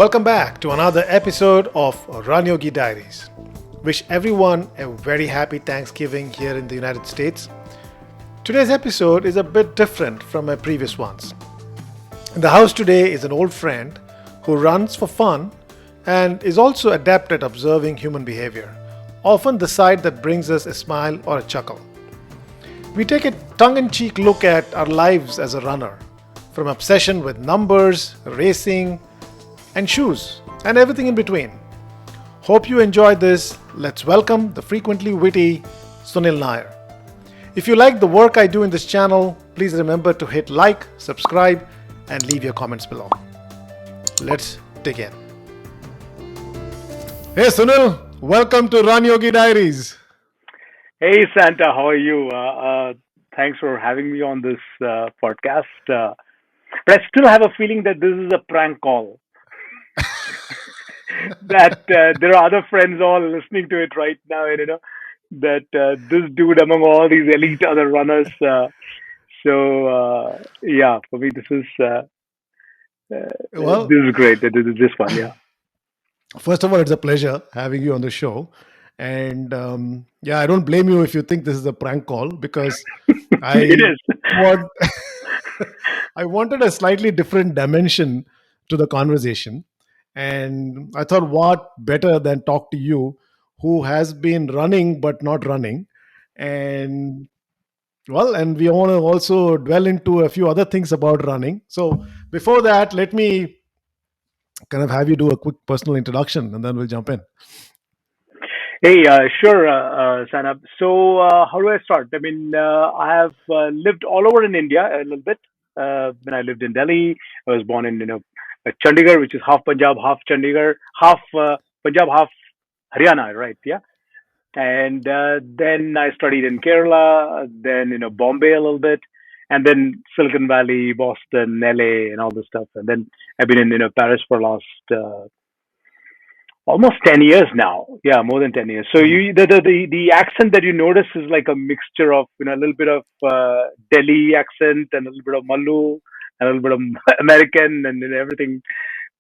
Welcome back to another episode of RunYogi Diaries. Wish everyone a very happy Thanksgiving here in the United States. Today's episode is a bit different from my previous ones. In the house today is an old friend who runs for fun and is also adept at observing human behavior, often the side that brings us a smile or a chuckle. We take a tongue-in-cheek look at our lives as a runner, from obsession with numbers, racing, and shoes, and everything in between. Hope you enjoyed this. Let's welcome the frequently witty Sunil Nair. If you like the work I do in this channel, please remember to hit like, subscribe, and leave your comments below. Let's dig in. Hey Sunil, welcome to RunYogi Diaries. Hey Santa, how are you? Thanks for having me on this podcast. But I still have a feeling that this is a prank call. That there are other friends all listening to it right now, and that this dude among all these elite other runners. Yeah, for me Well, this is great. This one, yeah. first of all, it's a pleasure having you on the show. And I don't blame you if you think this is a prank call because It I is. want I wanted a slightly different dimension to the conversation. And I thought, what better than talk to you, who has been running but not running. And and we want to also dwell into a few other things about running. So before that, let me kind of have you do a quick personal introduction and then we'll jump in. Hey, sure, Sanab. How do I start? I mean, I have lived all over in India a little bit. When I lived in Delhi, I was born in Chandigarh, which is half Punjab, half Chandigarh, half Punjab, half Haryana, right? Yeah. And then I studied in Kerala, then Bombay a little bit, and then Silicon Valley, Boston, LA, and all this stuff. And then I've been in Paris for last almost 10 years now. Yeah, more than 10 years. So Mhm. the accent that you notice is like a mixture of a little bit of Delhi accent and a little bit of Mallu and a little bit of American and everything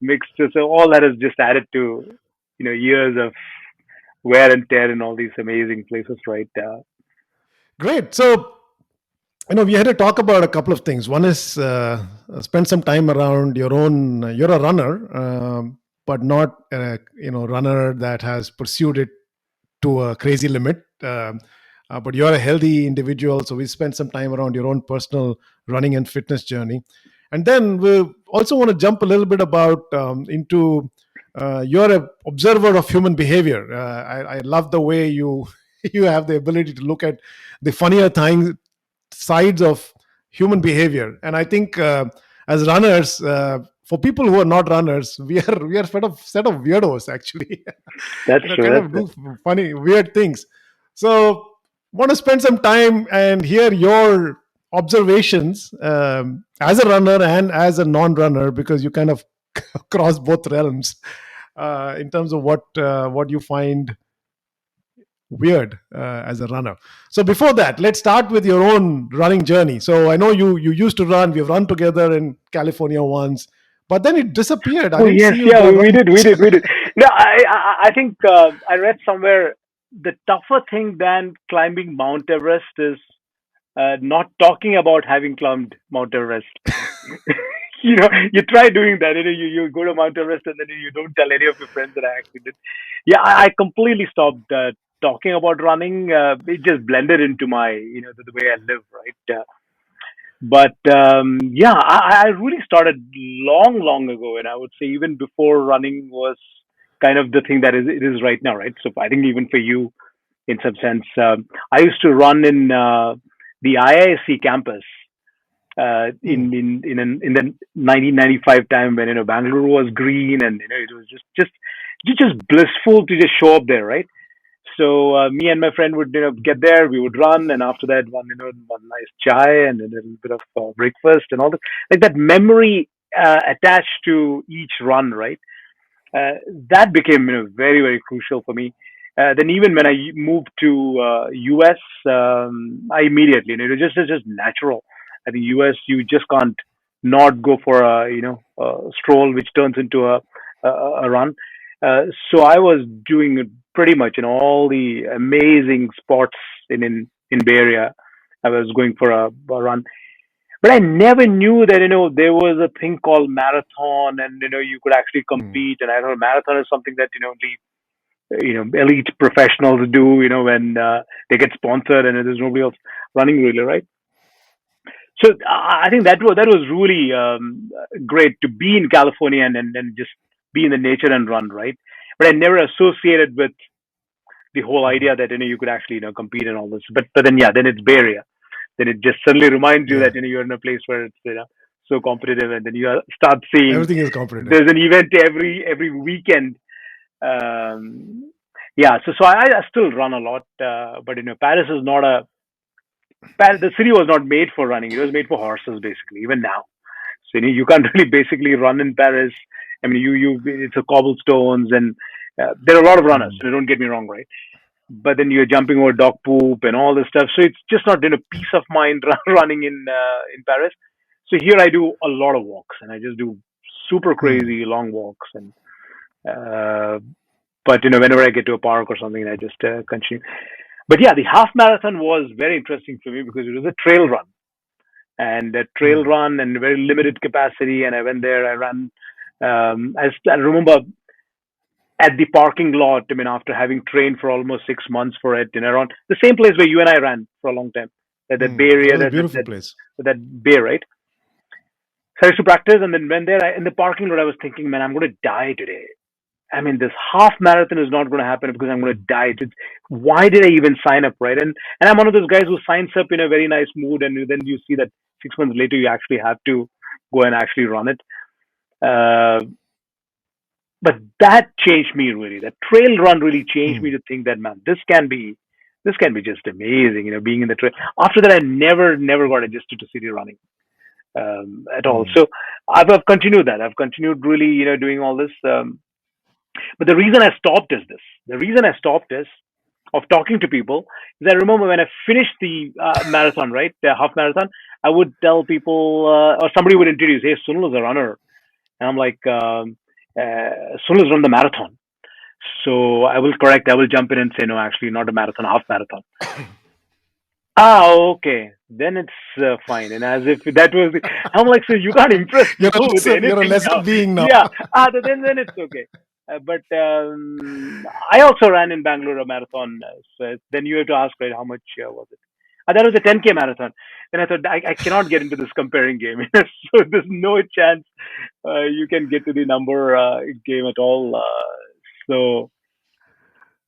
mixed. So all that is just added to years of wear and tear in all these amazing places, right? Great. So, we had to talk about a couple of things. One is spend some time around your own. You're a runner, but not runner that has pursued it to a crazy limit. But you're a healthy individual, so we spent some time around your own personal running and fitness journey, and then we also want to jump a little bit about into you're a observer of human behavior. I love the way you you have the ability to look at the funnier things sides of human behavior. And I think as runners, for people who are not runners, we are set of weirdos actually. That's true. Kind That's of true. do funny weird things. So want to spend some time and hear your observations as a runner and as a non-runner, because you kind of cross both realms in terms of what you find weird as a runner. So before that, let's start with your own running journey. So I know you used to run. We've run together in California once, but then it disappeared. I Oh didn't yes, see you yeah, go we run. did, we did. No, I think I read somewhere the tougher thing than climbing Mount Everest is not talking about having climbed Mount Everest. You try doing that. You go to Mount Everest and then you don't tell any of your friends that I actually did. Yeah, I completely stopped talking about running. It just blended into my the way I live, right? But yeah, I really started long ago, and I would say even before running was kind of the thing that it is right now, right? So I think even for you, in some sense, I used to run in the IISc campus Hmm. in the 1995 time when Bangalore was green and it was just blissful to just show up there, right? So me and my friend would get there, we would run, and after that one nice chai and a little bit of breakfast and all that, like that memory attached to each run, right? Uh, that became very crucial for me. Then even when I moved to US, I immediately it was just natural. I think US you just can't not go for a a stroll which turns into a a run. So I was doing pretty much in all the amazing spots in Bay Area. I was going for a run, but I never knew that there was a thing called marathon, and you could actually Mm. compete. And I thought marathon is something that only elite professionals do. When they get sponsored, and there's nobody else running really, right? So I think that was really great to be in California and just be in the nature and run, right? But I never associated with the whole Mhm. idea that you could actually compete and all this. But then yeah, then it's Bay Area. Then it just suddenly reminds you Yeah, that you're in a place where it's so competitive, and then you start seeing everything is competitive. there's an event every weekend. Yeah, so I still run a lot, but Paris is not a the city was not made for running. It was made for horses, basically. Even now, so you can't really basically run in Paris. I mean, you it's a cobblestones, and there are a lot of runners. Mm. So don't get me wrong, right? But then you're jumping over dog poop and all this stuff. So it's just not peace of mind running in Paris. So here I do a lot of walks, and I just do super Mm. crazy long walks. And uh, but whenever I get to a park or something, I just continue. But yeah, the half marathon was very interesting for me because it was a trail run, and a trail Mm. run and very limited capacity. And I went there, I ran. I remember at the parking lot. I mean, after having trained for almost 6 months for it, around the same place where you and I ran for a long time, that Bay Mm. That Area, was a that that beautiful that, place. that Bay, right? So I used to practice, and then when there in the parking lot, I was thinking, man, I'm going to die today. I mean, this half marathon is not going to happen because I'm going to die. Why did I even sign up, right? And I'm one of those guys who signs up in a very nice mood, and then you see that 6 months later you actually have to go and actually run it. Uh, but that changed me really. That trail run really changed me Mm. to think that, man, this can be just amazing. Being in the trail. After that, I never got adjusted to city running at all. Mm. So I've continued that. I've continued really doing all this. But the reason I stopped is this. The reason I stopped is of talking to people is I remember when I finished the marathon, right, the half marathon, I would tell people or somebody would introduce, hey, Sunil is a runner, and I'm like, Sunil has run the marathon. So I will correct. I will jump in and say, no, actually, not a marathon, half marathon. Ah, okay. Then it's fine. And as if that was, I'm like, so you can't impress people with You're a anything lesser now. being now. Yeah. Then it's okay. But I also ran in Bangalore a marathon. So then you have to ask, right, how much was it? That was a 10K marathon. Then I thought, I cannot get into this comparing game. So there's no chance you can get to the number game at all. So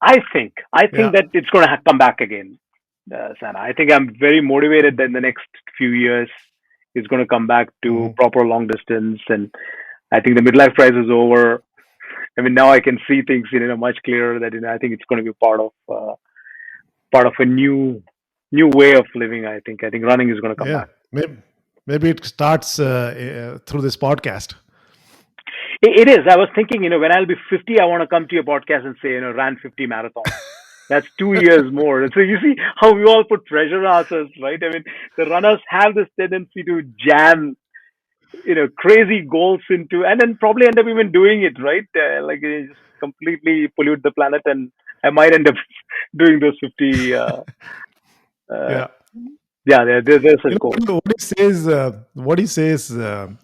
I think Yeah. that it's going to come back again, Sana. I think I'm very motivated that in the next few years it's going to come back to Mhm. proper long distance, and I think the midlife crisis is over. I mean, now I can see things much clearer. That I think it's going to be part of a new way of living. I think running is going to come Yeah. back. Maybe it starts through this podcast. It is. I was thinking, when I'll be 50, I want to come to your podcast and say, ran 50 marathons. That's 2 years more. So you see how we all put pressure on ourselves, right? I mean, the runners have this tendency to jam, crazy goals into, and then probably end up even doing it, right? Like just completely pollute the planet, and I might end up doing those 50. Uh, Yeah. yeah, there's a goal. What he says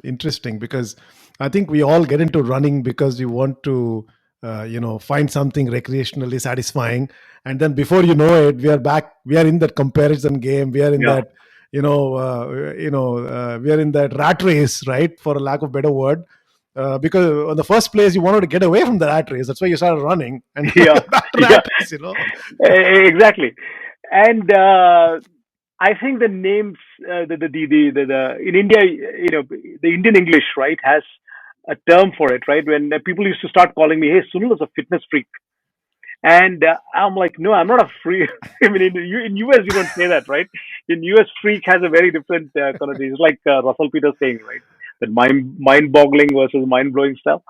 interesting because I think we all get into running because we want to find something recreationally satisfying, and then before you know it we are back, we are in that comparison game, we are in Yeah, that we are in that rat race, right, for a lack of better word, because in the first place you wanted to get away from the rat race, that's why you started running, and now yeah, you're back to yeah, rat race. exactly. And I think the names, in India, the Indian English, right, has a term for it, right? When people used to start calling me, hey, Sunil is a fitness freak. And I'm like, no, I'm not a freak. I mean, in US, you don't say that, right? In US, freak has a very different connotation. It's like Russell Peters saying, right? That mind-boggling versus mind-blowing stuff.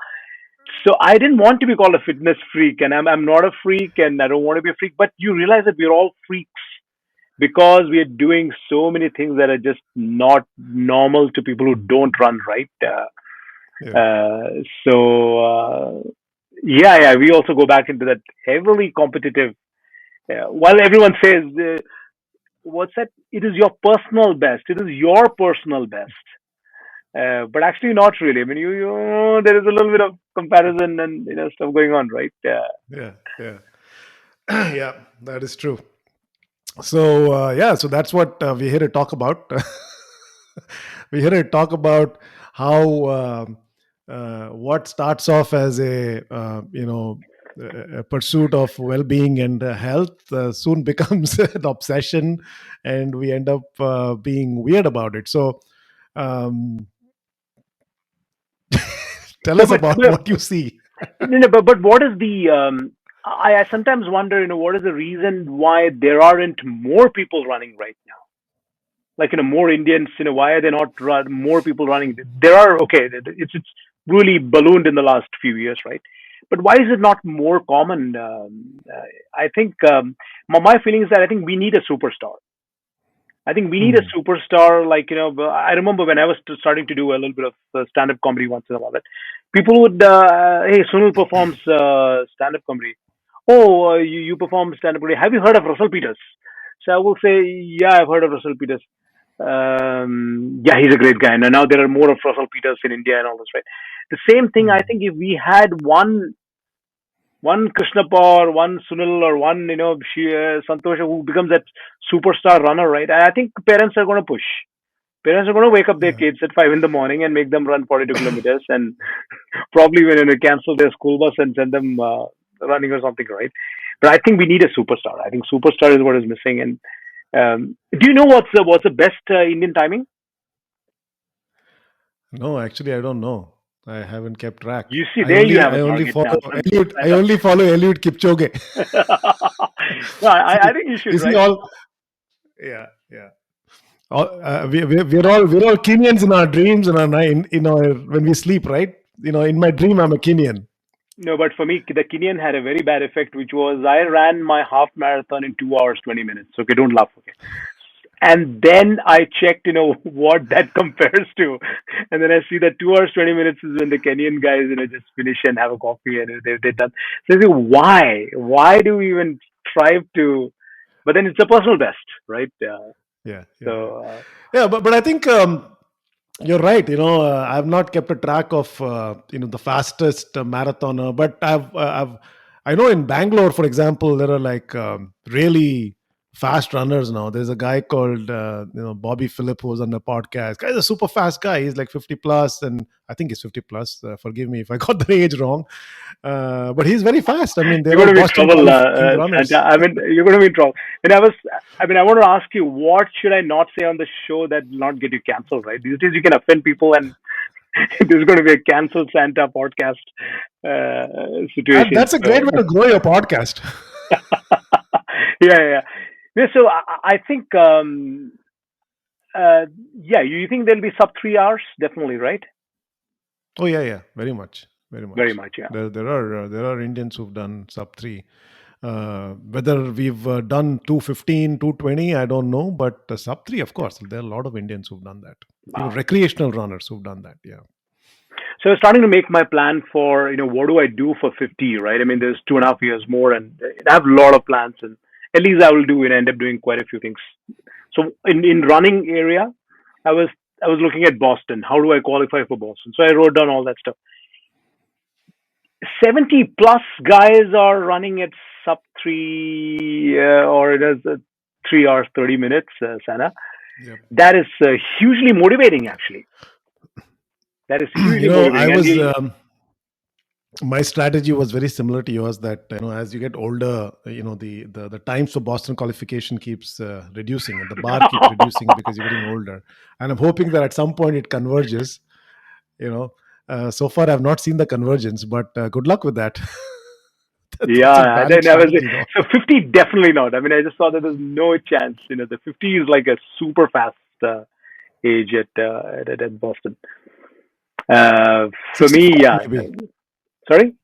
So I didn't want to be called a fitness freak, and I'm not a freak, and I don't want to be a freak. But you realize that we're all freaks because we are doing so many things that are just not normal to people who don't run, right? Yeah. So yeah, we also go back into that heavily competitive. While everyone says, "What's that?" It is your personal best. It is your personal best. But actually, not really. I mean, there is a little bit of comparison and stuff going on, right? Yeah. Yeah. Yeah. That is true. So yeah, so that's what we're here to talk about. We're here to talk about how what starts off as a pursuit of well-being and health soon becomes an obsession, and we end up being weird about it. So um, tell No, us about what you see. but what is the? I sometimes wonder, what is the reason why there aren't more people running right now? Like, more Indians, why are there not more people running? There are, okay. It's really ballooned in the last few years, right? But why is it not more common? I think my feeling is that I think we need a superstar. I think we need a Mm, superstar. Like, I remember when I was starting to do a little bit of stand-up comedy once in a while. That people would, hey, Sunil performs stand-up comedy. Oh, you perform stand-up comedy. Have you heard of Russell Peters? So I will say, yeah, I've heard of Russell Peters. Yeah, he's a great guy. And now there are more of Russell Peters in India and all this, right? The same thing. I mm, think if we had one Krishnappa or one Sunil or one Santosh who becomes that superstar runner, right? I think parents are going to push. Parents are going to wake up their yeah, kids at 5 in the morning and make them run 42 kilometers, and probably when cancel their school bus and send them running or something, right? But I think we need a superstar. I think superstar is what is missing. And do you know what's the best Indian timing? no, actually, I don't know. I haven't kept track. You see, I there you only have I a only target follow now. Elliot. I Stand up. only follow Elliott Kipchoge. No, See, I think you you should, see right? all. Yeah, yeah. We're all Kenyans in our dreams and our in our when we sleep, right? In my dream, I'm a Kenyan. No, but for me, the Kenyan had a very bad effect, which was I ran my half marathon in 2 hours 20 minutes. Okay, don't laugh. Okay, and then I checked, what that compares to, and then I see that 2 hours 20 minutes is when the Kenyan guys, just finish and have a coffee and they're done. So I say, why? Why do we even strive to? But then it's a personal best, right? Yeah, yeah, yeah. So Yeah, but I think you're right. I've not kept a track of the fastest marathoner, but I know in Bangalore, for example, there are like really fast runners now. There's a guy called Bobby Phillip who's on the podcast. Guy's a super fast guy. He's like 50 plus, and I think he's 50 plus. Forgive me if I got the age wrong, but he's very fast. I mean, they're you're all going to be in Boston trouble, qualifying Santa. runners. I mean, you're going to be in trouble. And I want to ask you, what should I not say on the show that will not get you canceled, right? These days you can offend people, and there's going to be a cancel Santa podcast situation. That's a great So, way to grow your podcast. yeah. Yeah. So I think, yeah, you think there'll be sub 3 hours? Definitely, right? Oh yeah, yeah, very much, very Very much. much, yeah. There are Indians who've done sub three. Whether we've done 215, 220, I don't know, but sub three, of course, there are a lot of Indians who've done that. Even Wow. recreational runners who've done that. Yeah. So I'm starting to make my plan for, what do I do for 50, right? I mean, there's 2.5 years more, and I have a lot of plans, and at least I will do and end up doing quite a few things. So in running area, I was I was looking at Boston. How do I qualify for Boston? So I wrote down all that stuff. 70 plus guys are running at sub three, or it is 3 hours 30 minutes, Sana. Yep. That is hugely motivating, actually. That is hugely I motivating, and was my strategy was very similar to yours. That as you get older, the times for Boston qualification keeps reducing, and the bar keeps reducing because you're getting older. And I'm hoping that at some point it converges. You know, so far I've not seen the convergence, but good luck with that. That's a yeah. valid Then I was strategy, though. so 50 definitely not. I mean, I just saw that there's no chance. The 50 is like a super fast age at Boston. For me, 65 yeah. maybe. Sorry,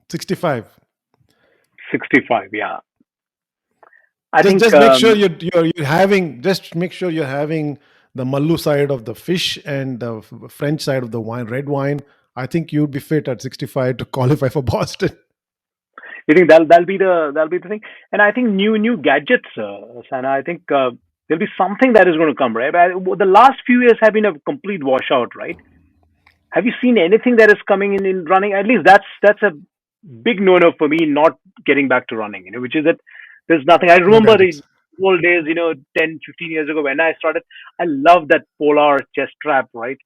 65. 65. Yeah, I Just think. just make sure you're having just make sure you're having the Mallu side of the fish and the French side of the wine, red wine, I think you'd be fit at 65 to qualify for Boston. You think that'll be the thing? And I think new gadgets, Sana. I think there'll be something that is going to come, right? The last few years have been a complete washout, right? Have you seen anything that is coming in running? At least that's a big no-no for me. Not getting back to running, which is that there's nothing. I No remember the gadgets. old days, 10, 15 years ago when I started. I loved that polar chest strap, right?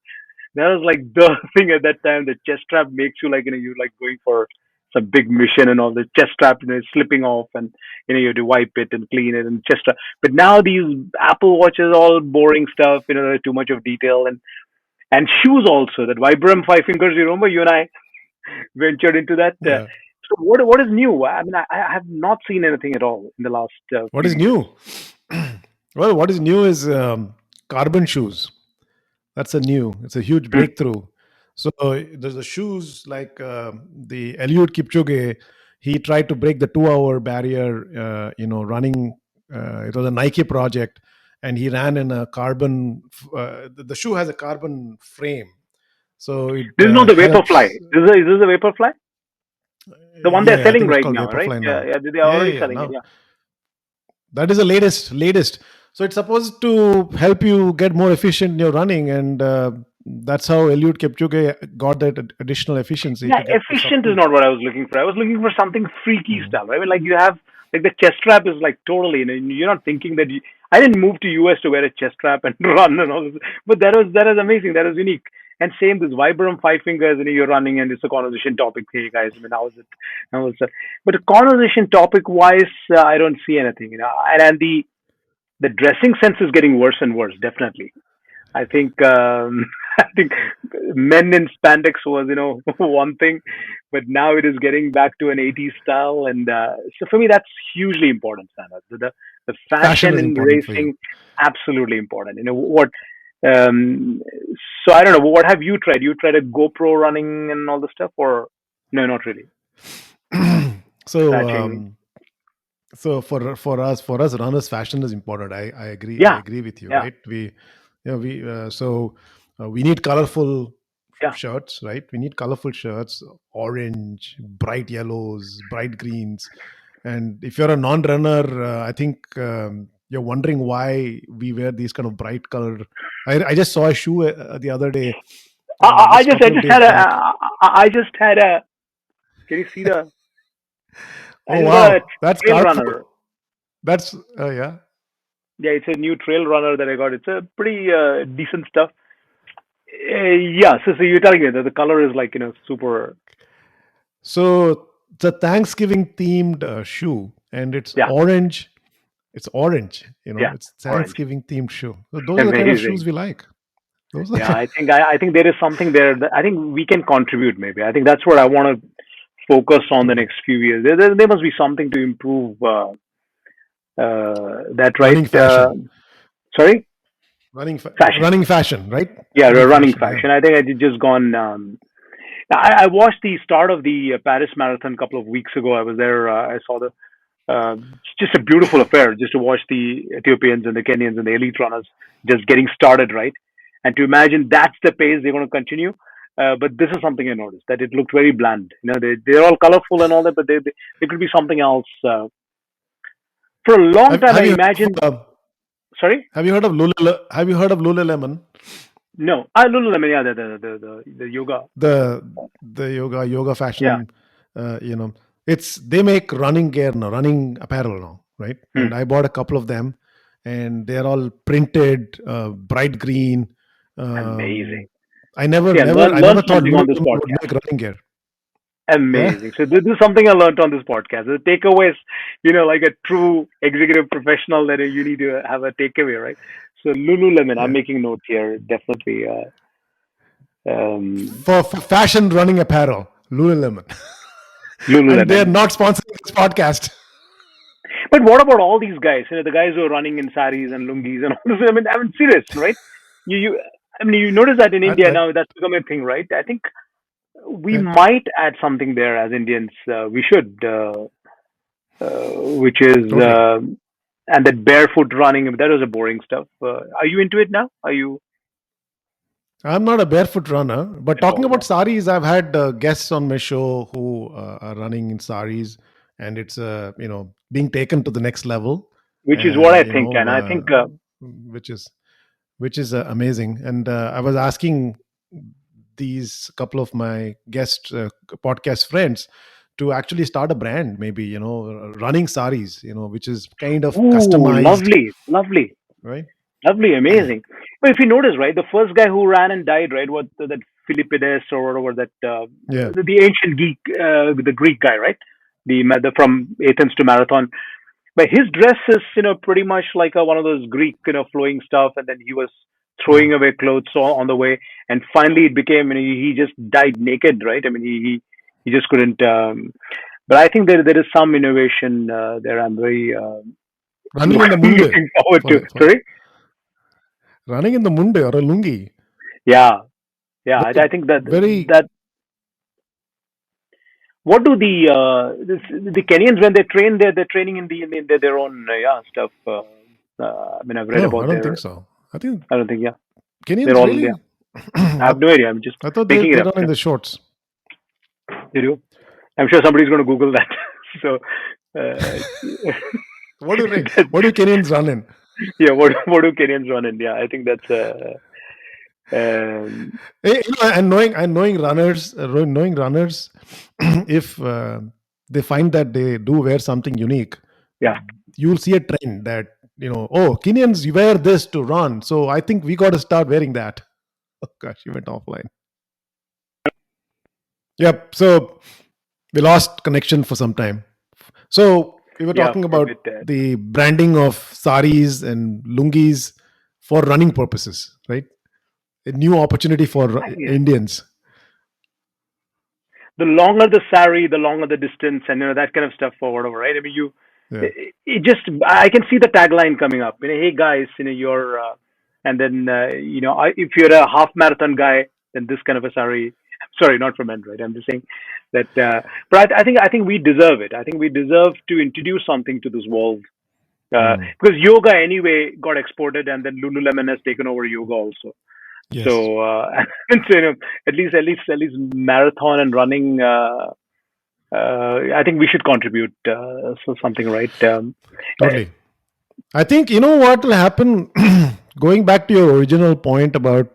That was like the thing at that time. The chest strap makes you like, you're like going for some big mission and all. The chest strap, is slipping off, and you have to wipe it and clean it and chest strap. But now these Apple watches, all boring stuff. There's too much of detail, and shoes also. That Vibram five fingers. You remember, you and I ventured into that. Yeah. So what is new? I mean, I have not seen anything at all in the last What few is years. new? Well, what is new is carbon shoes. That's a new. It's a huge Hmm. breakthrough. So there's the shoes like the Elliott Kipchoge. He tried to break the 2 hour barrier. Running. It was a Nike project, and he ran in a carbon. The shoe has a carbon frame, so it This is not the Vaporfly. helps. Is this the Vaporfly? The one they're Yeah, I selling think it's right called now, right? Vaporfly Yeah, now. yeah. They're Yeah, yeah, already yeah. selling it. Now Yeah. that is the latest. So it's supposed to help you get more efficient in your running, and that's how Eliud Kipchoge got that additional efficiency Yeah, to get to sub efficient is two. not what I was looking for. I was looking for something freaky Mm. style, right? I mean, like you have like the chest strap is like totally, you're not thinking that I didn't move to US to wear a chest strap and run and all this, but that is amazing. That is unique. And same this Vibram five fingers, you're running, and it's a conversation topic. Hey guys, I mean, how is it? How is it? But the conversation topic wise, I don't see anything, and the dressing sense is getting worse and worse, definitely. I think I think men in spandex was one thing, but now it is getting back to an 80s style, and so for me that's hugely important. Sana. The Fashion fashion is in important for you. racing, absolutely important. What? Um, so I don't know. What have you tried? You tried a GoPro running and all the stuff, or no? Not really. so Patching. um, so for us runners, fashion is important. I agree. I Yeah, agree with you. yeah, Right? We need colorful yeah. shirts, right? We need colorful shirts, orange, bright yellows, bright greens. And if you're a non-runner, I think you're wondering why we wear these kind of bright color. I just saw a shoe the other day, I just a just I couple of just days had a back. I just had a. Can you see the? I Oh just got a wow, that's trail colorful. runner. That's yeah. Yeah, it's a new trail runner that I got. It's a pretty decent stuff. Yeah, so you're telling me that the color is like super. So it's a Thanksgiving themed shoe, and it's Yeah, orange. It's orange. yeah, It's orange, Thanksgiving themed shoe. So those are the kind of shoes amazing. we like. Those are the Yeah, kind. I think there is something there that I think we can contribute. Maybe I think that's what I want to focus on the Okay. next few years. There must be something to improve that, right? Running fashion. Sorry, fashion. Running fashion, right? Yeah, Running running fashion. Yeah. fashion. I think I just gone. I watched the start of the Paris Marathon a couple of weeks ago. I was there. I saw it's just a beautiful affair just to watch the Ethiopians and the Kenyans and the elite runners just getting started, right? And to imagine that's the pace they're going to continue. But this is something I noticed that it looked very bland. They're all colorful and all that, but they could be something else. For a long Have, time, I have you heard of imagined. Sorry, Have you heard of Lululemon? no, Lululemon, yeah, the yoga, The yoga yeah. fashion. You know, it's they make running gear now, running apparel now, right? Hmm. And I bought a couple of them, and they're all printed, bright green. Amazing. Um, See, I learn never thought something on this Lululemon would podcast. make running gear. Yeah. Amazing. So this is something I learned on this podcast. The takeaway is, like a true executive professional, that you need to have a takeaway, right? So Lululemon, I'm Yeah. making notes here. Definitely. Um, For fashion running apparel, Lululemon, and they're Lululemon. not sponsoring this podcast. But what about all these guys? The guys who are running in saris and lungis and all this. I mean, serious, right? I mean, you notice that in That, India that now that's become a thing, right? I think we yeah. might add something there as Indians. We should, which is Totally. and that barefoot running. that was a boring stuff. Are you into it now? Are you I'm not a barefoot runner, but at talking all? about Yeah. saris, I've had guests on my show who are running in saris, and it's being taken to the next level, Which is what and I think, and I think which is amazing. And I was asking these couple of my guest podcast friends to actually start a brand, maybe running saris, which is kind of ooh, customized, lovely, lovely. right? Lovely, amazing. But if you notice, right, the first guy who ran and died, right, what that Philippides or whatever that Yeah. the ancient Greek, the Greek guy, right, the from Athens to Marathon. But his dress is, pretty much like one of those Greek, flowing stuff, and then he was Yeah. throwing away clothes on the way, and finally it became, he just died naked, right? I mean, he just couldn't. But I think there is some innovation there. I'm very Running in the munde looking forward to. for Sorry. running in the munde or a lungi. Yeah, yeah. I Very, think that very. that what do the Kenyans when they train? They're training in their own stuff. I mean, I've read No, I about don't their. think so. I think I don't think they're Kenyans all yeah. really. I have no idea. I'm just I thought they making it up. run in the shorts. They do. I'm sure somebody's going to Google that. So, uh, What do Kenyans run in? yeah, what do Kenyans run in? Yeah, I think that's And knowing runners, if they find that they do wear something unique, yeah. you'll see a trend that oh, Kenyans wear this to run, so I think we got to start wearing that. Oh gosh, you went offline. Yep. So we lost connection for some time. So we were Yeah, talking for a about bit. the branding of saris and lungis for running purposes, right? A new opportunity for Yeah. Indians. The longer the sari, the longer the distance, and that kind of stuff or whatever, right? I mean, Yeah. it just I can see the tagline coming up. Hey guys, you're, and then if you're a half marathon guy, then this kind of a sari. Sorry, not for men, right? I'm just saying that. But I think we deserve it. I think we deserve to introduce something to this world. Mm. Because yoga anyway got exported, and then Lululemon has taken over yoga also. Yes. So, and so, at least marathon and running. I think we should contribute so something, right? Totally. I think what will happen. Going back to your original point about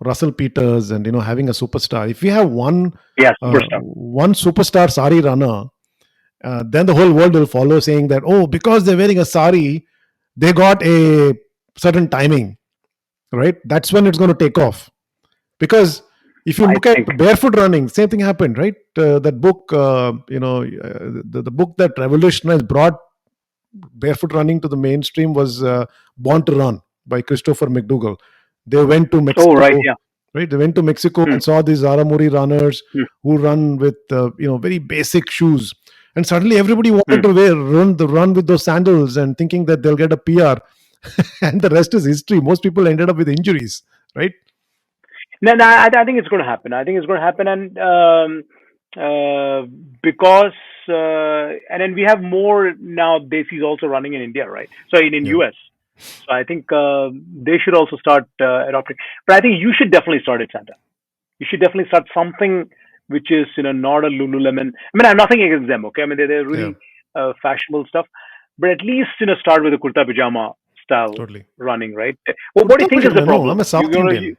Russell Peters and having a superstar. If we have Yeah, superstar. one superstar sari runner, then the whole world will follow, saying that because they're wearing a sari, they got a certain timing, right? That's when it's going to take off. Because if you I look at think. barefoot running, same thing happened, right? That book, the book that revolutionized, brought barefoot running to the mainstream was Born to Run by Christopher McDougall. They went to Oh, right. Mexico, Yeah. right? They went to Mexico Hmm, and saw these Aramuri runners hmm, who run with very basic shoes, and suddenly everybody wanted hmm. to run with those sandals and thinking that they'll get a PR, and the rest is history. Most people ended up with injuries, right? No, no. I think it's going to happen. I think it's going to happen, and uh, because and then we have more now. Desis also running in India, right? So in Yeah. US. So I think they should also start adopting. But I think you should definitely start it, Santa. You should definitely start something which is not a Lululemon. I mean, I have nothing against them. Okay, I mean they're Yeah. really fashionable stuff, but at least start with a kurta pajama style Totally. running, right? Well, what do Kurta you think is the pajama? No, I'm problem? a South Indian.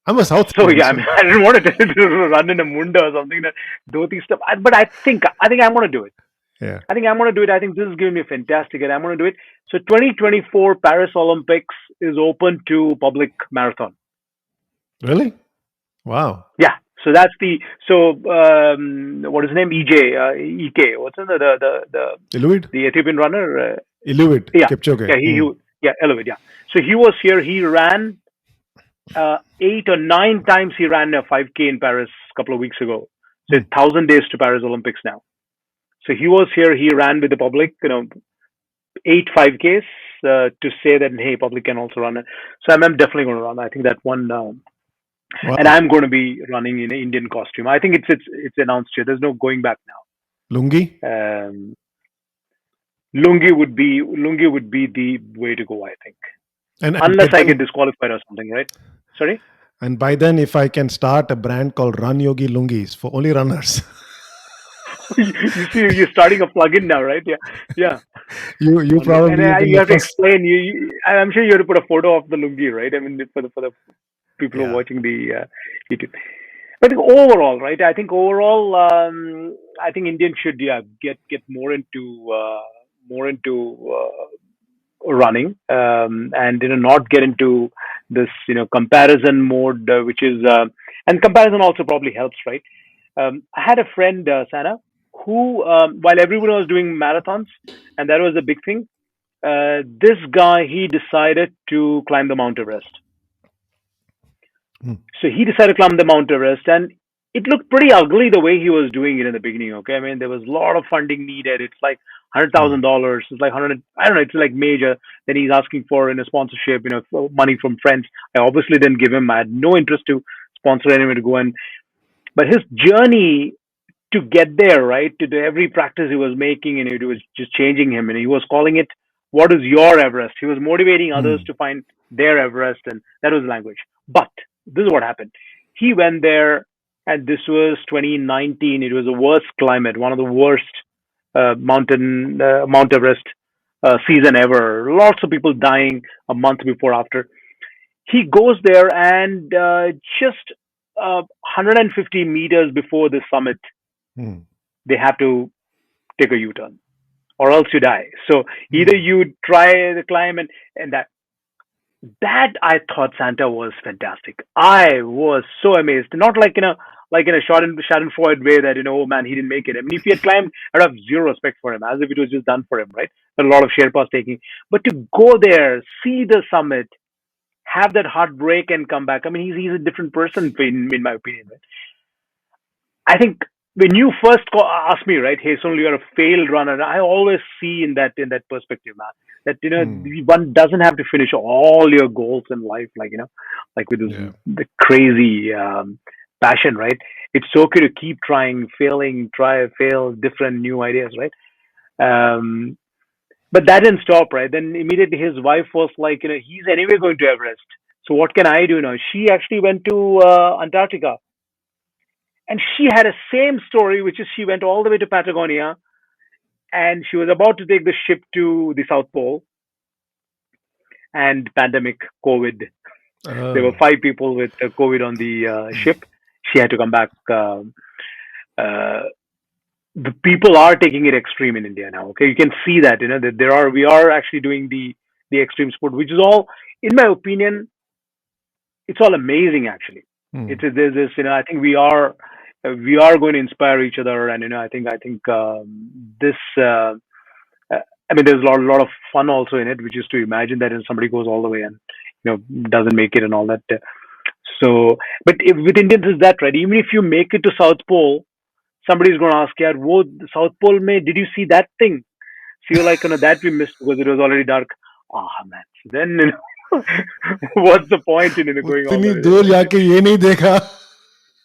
I'm a South So Indian, yeah, I so mean, I didn't want to run in a munda or something that dhoti stuff. But I think I'm going to do it. yeah. I think I'm going to do it. I think this is giving me a fantastic, and I'm going to do it. So 2024 Paris Olympics is open to public marathon. Really? Wow. Yeah. So that's what is his name? EK. What's the Iluit? the Ethiopian runner? Iluit. Yeah, Kipchoge. yeah. Yeah, Elliott. Yeah. So he was here. He ran 8 or 9 times. He ran a 5K in Paris a couple of weeks ago. So Hmm. it's 1,000 days to Paris Olympics now. So he was here. He ran with the public. 8 5Ks to say that hey, public can also run it. So I'm definitely going to run. I think that one. And Wow. I'm going to be running in an Indian costume. I think it's announced here. There's no going back Lungi? now. lungi would be the way to go, I think. And by Unless I get then, disqualified or something, right? Sorry. if I can start a brand called RunYogi Lungis for only runners, You see, you're starting a plugin now, right? Yeah, yeah. you Wonderful. And probably have been you the have to first. explain. I'm sure you have to put a photo of the lungi, right? I mean, for the people who are Yeah. watching the YouTube. But overall, right? I think overall, I think Indians should, yeah, get more into running, and not get into this comparison mode, which is and comparison also probably helps, right? I had a friend, Sana, who, while everyone was doing marathons, and that was a big thing, this guy, he decided to climb the Mount Everest. Hmm. So he decided to climb the Mount Everest, and it looked pretty ugly the way he was doing it in the beginning. Okay, I mean there was a lot of funding needed. It's like Hmm. $100,000. It's like 100. I don't know. It's like major. Then he's asking for in a sponsorship, money from friends. I obviously didn't give him. I had no interest to sponsor anyone to go and. But his journey to get there, right? To do every practice he was making, and it was just changing him. And he was calling it, "What is your Everest?" He was motivating others Hmm. to find their Everest, and that was the language. But this is what happened. He went there, and this was 2019. It was the worst climate, one of the worst Mount Everest season ever. Lots of people dying a month before after. He goes there, and just 150 meters before the summit, Hmm. they have to take a U-turn, or else you die. So either Hmm. you try the climb, and that I thought Santa was fantastic. I was so amazed. Not like in a Schadenfreude way that oh man, he didn't make it. I mean, if he had climbed, I'd have zero respect for him, as if it was just done for him, right? A lot of Sherpas taking, but to go there, see the summit, have that heartbreak, and come back. I mean, he's a different person in my opinion. Right? I think when you first ask me, right, hey, Sunil, you're a failed runner. I always see in that perspective, man. That Hmm. one doesn't have to finish all your goals in life, like with this Yeah. the crazy passion, right? It's okay to keep trying, failing, try, fail, different new ideas, right? Um, but that didn't stop, right? Then immediately his wife was like, he's anyway going to Everest. So what can I do now? She actually went to Antarctica, and she had a same story, which is she went all the way to Patagonia, and she was about to take the ship to the South Pole, and pandemic, COVID. There were Oh. 5 people with COVID on the ship. She had to come back. Uh, the people are taking it extreme in India now. Okay, you can see that that we are actually doing the extreme sport, which is all, in my opinion, it's all amazing actually. Hmm. There's this, I think we are going to inspire each other, and I think this. I mean, there's a lot of fun also in it, which is to imagine that if somebody goes all the way and doesn't make it and all that. So, but with Indians is that right? Even if you make it to South Pole, somebody's going to ask, "Yeah, wo South Pole mein, did you see that thing?" So you're like, that we missed because it was already dark. Ah, man. Then what's the point in going all the उतनी way there, दूर right? जाके ये नहीं देखा.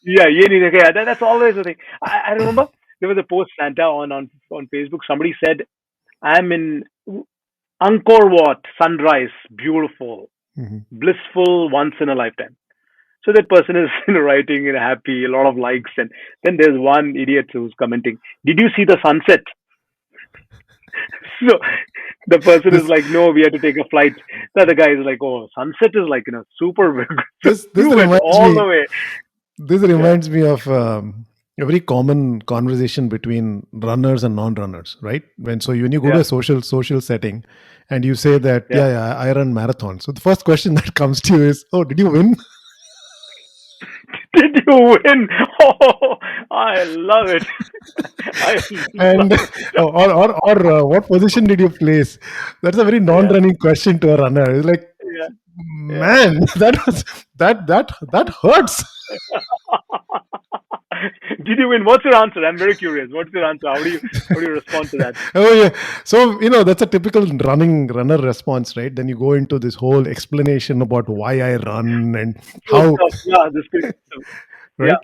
Yeah, ye nahi dekha. Yeah, that's always the thing. I remember there was a post Santa on Facebook. Somebody said, "I'm in Angkor Wat, sunrise, beautiful, Mhm. blissful, once in a lifetime." So that person is writing and happy, a lot of likes, and then there's one idiot who's commenting, "Did you see the sunset?" So the person is This like, "No, we had to take a flight." The other guy is like, "Oh, sunset is like super." So this you went reminds all the me. way. This Yeah, reminds me of a very common conversation between runners and non-runners, right? When you go to yeah, a social setting, and you say that, yeah. yeah, yeah, I run marathons. So the first question that comes to you is, oh, did you win? Did you win? Oh, I love it. I love And it. what position did you place? That's a very Yeah, non-running question to a runner. It's like, yeah, yeah. man, that hurts. Did you win? What's your answer? I'm very curious. What's your answer? How do you respond to that? Oh yeah. So that's a typical runner response, right? Then you go into this whole explanation about why I run and Good how, stuff. Yeah, this good stuff. Yeah, right?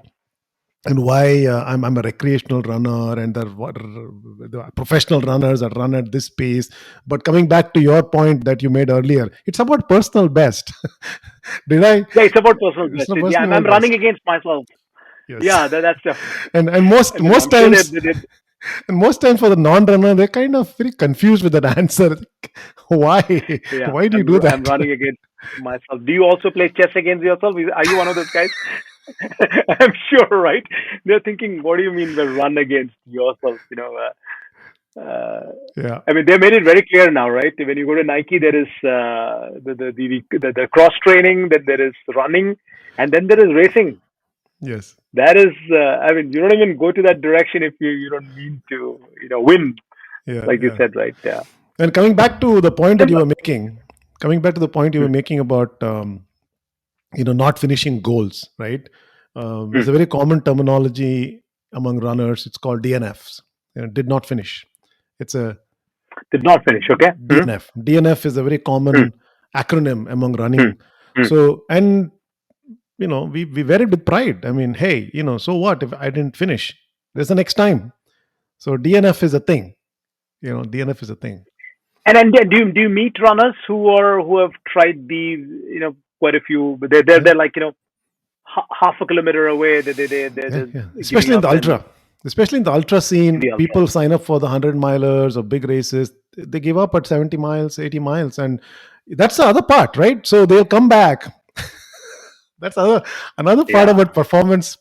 and why I'm a recreational runner, and the professional runners that run at this pace. But coming back to your point that you made earlier, it's about personal best. Did I? Yeah, it's about personal It's best. not Yeah, personal I'm running best. against myself. Yes. Yeah, that's the. And I most mean, most I'm sure times, they and most times for the non-runner, they're kind of very confused with that answer. Why? yeah, Why do you do I'm that? running against myself. Do you also play chess against yourself? Are you one of those guys? I'm sure, right? They're thinking, what do you mean by run against yourself? Yeah. I mean, they made it very clear now, right? When you go to Nike, there is the cross training, then there is running, and then there is racing. Yes. That is, I mean, you don't even go to that direction if you don't mean to, win, Yeah. like you Yeah. said, right? Yeah. And coming back to the point that And, you were making, coming back to the point you were mm, making about not finishing goals, right? There's mm. a very common terminology among runners. It's called DNFs. Did not finish. It's a Did not finish. Okay. Mm, DNF. DNF is a very mm, common acronym among mm, running. mm. So, and we wear it with pride. I mean, hey, so what if I didn't finish? There's the next time. So DNF is a thing. DNF is a thing. And do you meet runners who have tried these? Quite a few. But they're Yeah, like half a kilometer away. They're yeah, just yeah. giving Especially in up the and ultra. Especially in the ultra in scene, the ultra. people sign up for the 100 milers or big races. They give up at 70 miles, 80 miles, and that's the other part, right? So they'll come back. That's another part Yeah. about performance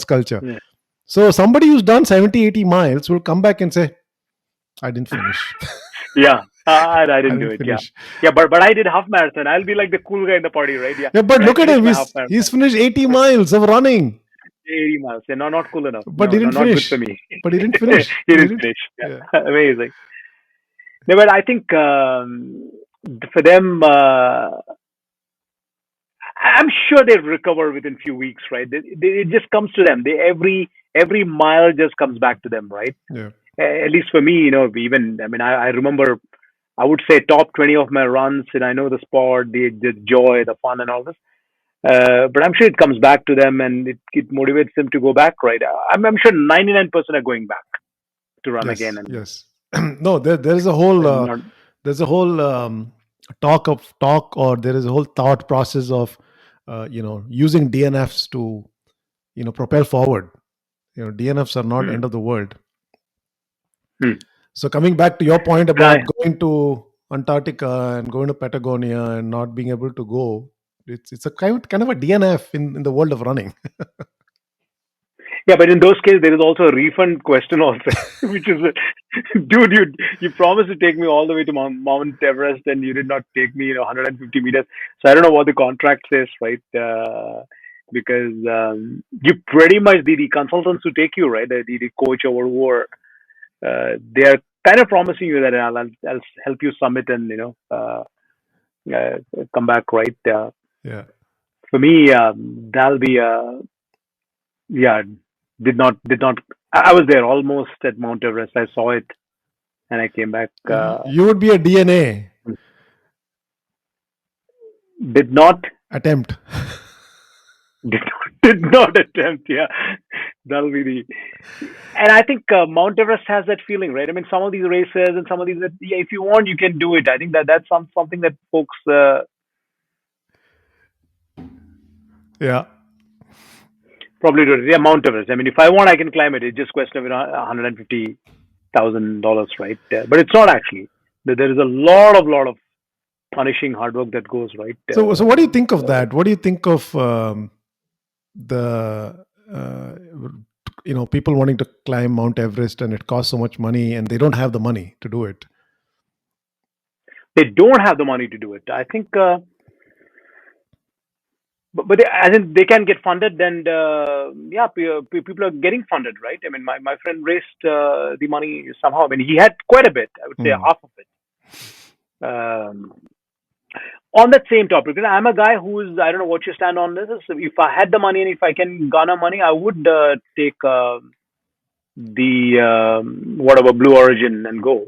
culture. Yeah. So somebody who's done 70, 80 miles will come back and say, I didn't finish. Yeah. I I didn't do didn't it. Yeah. finish. Yeah. But I did half marathon. I'll be like the cool guy in the party, right? Yeah. Yeah, but But I look at finished him. my half He's marathon. finished 80 miles of running, 80 miles. Yeah. No, not cool enough. but No, he no, didn't not good finish. for me. But he didn't finish. He He didn't didn't. finish. Yeah. Yeah. Amazing. No, but I think for them, I'm sure they'll recover within few weeks, right? It just comes to them. Every mile just comes back to them, right? Yeah. At least for me, even I mean, I remember I would say top 20 of my runs, and I know the sport, the joy, the fun, and all this. But I'm sure it comes back to them, and it motivates them to go back, right? I'm sure 99% are going back to run again, Yes. Yes. No, there's a whole and not. talk, or there is a whole thought process of using DNFs to propel forward. DNFs are not Hmm, end of the world. hmm. So coming back to your point And about going to Antarctica and going to Patagonia and not being able to go, it's a kind of a DNF in the world of running. Yeah, but in those cases, there is also a refund question also, which is, dude, you promised to take me all the way to Mount Everest, and you did not take me, 150 meters. So I don't know what the contract says, right? Because you pretty much the consultants who take you, right, the coach or whoever, they are kind of promising you that I'll help you summit and come back, right? Yeah. For me, that'll be yeah, did not. I was there almost at Mount Everest. I saw it and I came back. You would be a DNA Did not attempt. did not attempt. Yeah, that'll be the. And I think Mount Everest has that feeling, right? I mean, some of these races and some of these, yeah, if you want, you can do it. I think that's something that folks Yeah. probably do. It. Yeah, Mount Everest. I mean, if I want, I can climb it. It's just a question of $150,000, right? But it's not actually. There is a lot of punishing hard work that goes right. So what do you think of that? What do you think of the people wanting to climb Mount Everest and it costs so much money and they don't have the money to do it? They don't have the money to do it. I think, but as in they can get funded, and yeah, people are getting funded, right? I mean, my friend raised the money somehow. I mean, he had quite a bit. I would say Hmm. half of it. Um, on that same topic, I'm a guy who's, I don't know what you stand on this. If I had the money and if I can garner money, I would take the whatever Blue Origin and go.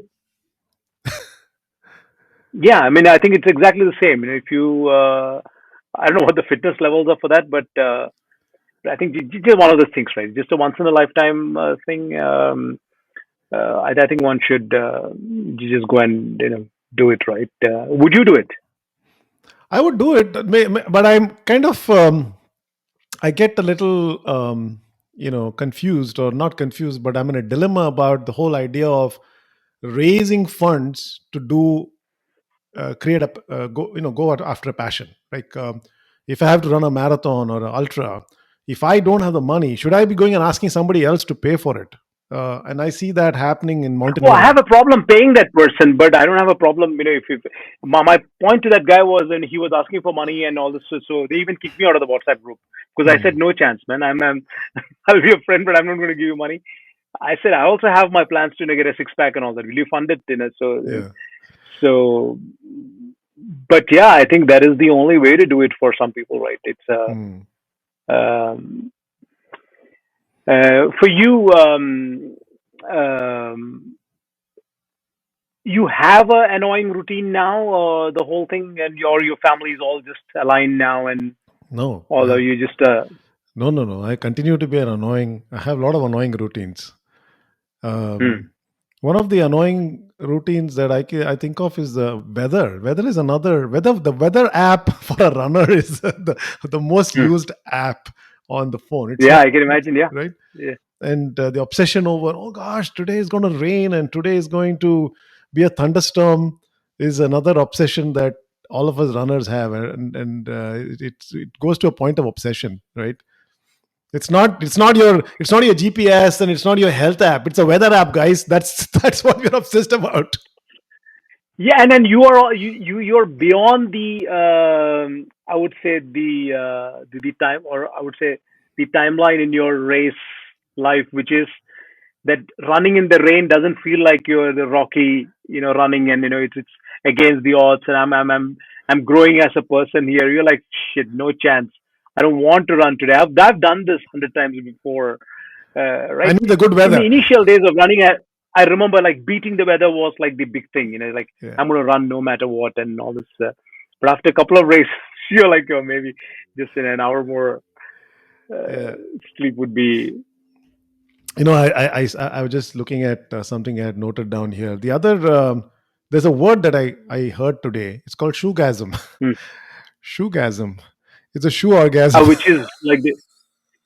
Yeah, I mean, I think it's exactly the same. If you, I don't know what the fitness levels are for that, but I think just one of those things, right? Just a once in a lifetime thing. I think one should just go and do it, right? Would you do it? I would do it, but I'm kind of I get a little confused, or not confused, but I'm in a dilemma about the whole idea of raising funds to do create a go out after a passion. Like if I have to run a marathon or an ultra, if I don't have the money, should I be going and asking somebody else to pay for it? And I see that happening in Well, I mountaineering. have a problem paying that person, but I don't have a problem. If my point to that guy was, and he was asking for money and all this, so they even kicked me out of the WhatsApp group because I said, Hmm. no chance, man. I'll be a friend, but I'm not going to give you money. I said I also have my plans to get a six pack and all that. Will you fund it? Yeah. So, but yeah, I think that is the only way to do it for some people, right? It's Hmm. um, for you. Um, you have a annoying routine now, or the whole thing, and your family is all just aligned now, and No. although you just No, no, no. I continue to be an annoying. I have a lot of annoying routines. hmm. Um, One of the annoying routines that I think of is the weather. Weather is another weather. The weather app for a runner is the most Hmm. used app on the phone. It's Yeah, like, I can imagine. Yeah, right, yeah. and the obsession over, oh gosh, today is going to rain and today is going to be a thunderstorm is another obsession that all of us runners have, and it goes to a point of obsession, right? It's not your GPS, and it's not your health app. It's a weather app, guys. That's that's what we're obsessed about. Yeah, and then you are you're beyond the I would say the time, or I would say the timeline in your race life, which is that running in the rain doesn't feel like you're the Rocky, running, and it's against the odds, and I'm growing as a person here. You're like, shit, no chance. I don't want to run today. I've done this 100 times before, I right? need the good In the weather. initial days of running, I remember like beating the weather was like the big thing, like Yeah, I'm gonna run no matter what and all this. But after a couple of races, you're like, oh, maybe just in an hour more yeah. sleep would be. I was just looking at something I had noted down here. The other there's a word that I heard today. It's called shoegasm. Hmm. Shoegasm. It's a shoe orgasm Which is like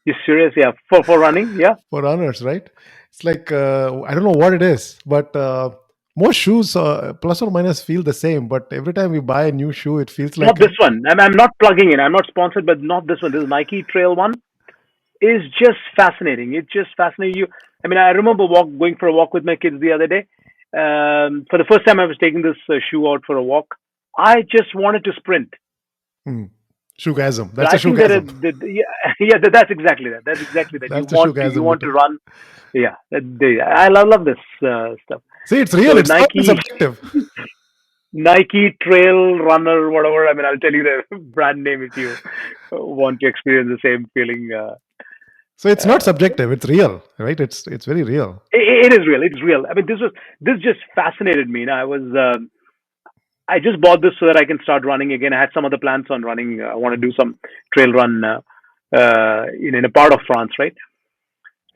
you serious, yeah, for running, yeah. for runners, right? It's like I don't know what it is, but most shoes, plus or minus, feel the same. But every time we buy a new shoe, it feels Not like this one. I'm not plugging in. I'm not sponsored, but not this one. This Nike Trail one is just fascinating. It's just fascinating. I remember going for a walk with my kids the other day. For the first time, I was taking this shoe out for a walk. I just wanted to sprint. hmm, shoegasm. But That's a I think that, shoegasm. yeah, yeah, that's exactly that. That's exactly that. You That's the want to, you shoegasm. want to run. Yeah, I love this stuff. See, it's real. So It's not Nike, subjective. Nike Trail Runner, whatever. I'll tell you the brand name if you want to experience the same feeling. So it's not Uh, subjective. It's real, right? It's very real. it is real. It's real. This just fascinated me. I just bought this so that I can start running again. I had some other plans on running. I want to do some trail run in a part of France, right?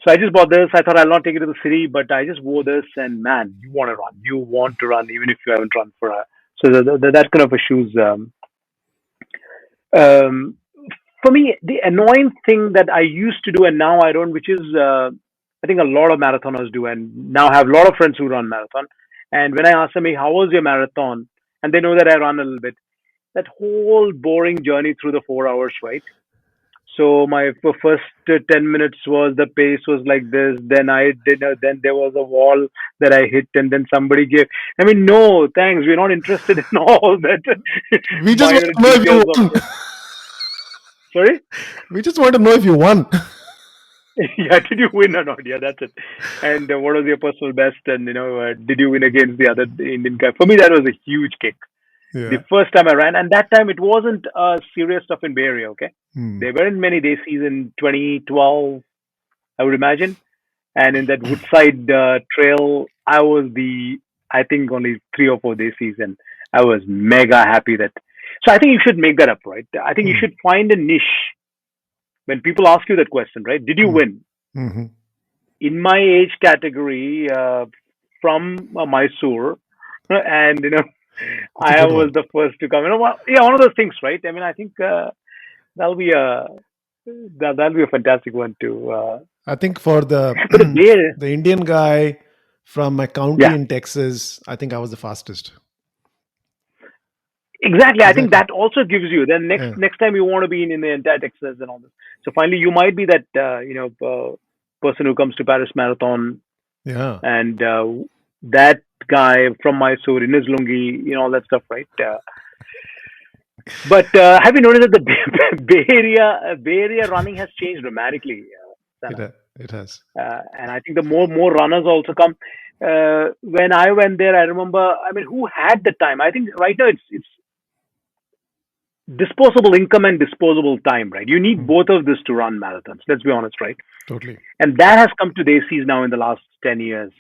So I just bought this. I thought I'll not take it to the city, but I just wore this, and man, you want to run. You want to run, even if you haven't run for a. So that kind of a shoes. Um, for me, the annoying thing that I used to do and now I don't, which is I think a lot of marathoners do, and now I have a lot of friends who run marathon. And when I ask them, "Hey, how was your marathon?" and they know that I run a little bit, that whole boring journey through the 4 hours, right? So my first 10 minutes was the pace was like this. Then I did. Then there was a wall that I hit, and then somebody gave. No, thanks. We're not interested in all that We just want minor to know if you details of. won. Sorry. We just want to know if you won. Yeah, did you win or not? Yeah, that's it. And what was your personal best? And did you win against the other Indian guy? For me, that was a huge kick. The Yeah. first time I ran, and that time it wasn't serious stuff in Bay Area. Okay, Hmm. there weren't many day in 2012, I would imagine. And in that Woodside Trail, I think only 3 or 4 day season. I was mega happy that. So I think you should make that up, right? I think you Hmm. should find a niche when people ask you that question, right? Did you win? Mm-hmm. In my age category, from Mysore, and It's a I good was one. the first to come. Yeah, one of those things, right? I mean, I think that'll be a that'll be a fantastic one too. I think for the But the Bay, the Indian guy from my county yeah, in Texas, I think I was the fastest. exactly. I think Exactly. that also gives you then Yeah. next time you want to be in the entire Texas and all this. So finally, you might be that person who comes to Paris Marathon Yeah. and that guy from Mysore in his lungi, all that stuff, right? But have you noticed that the Bay Area running has changed dramatically, It Sana? it has. And I think the more runners also come. When I went there, I remember. I mean, who had the time? I think right now it's disposable income and disposable time, right? You need Mm, both of this to run marathons. Let's be honest, right? totally. And that has come to the ACs now in the last 10 years.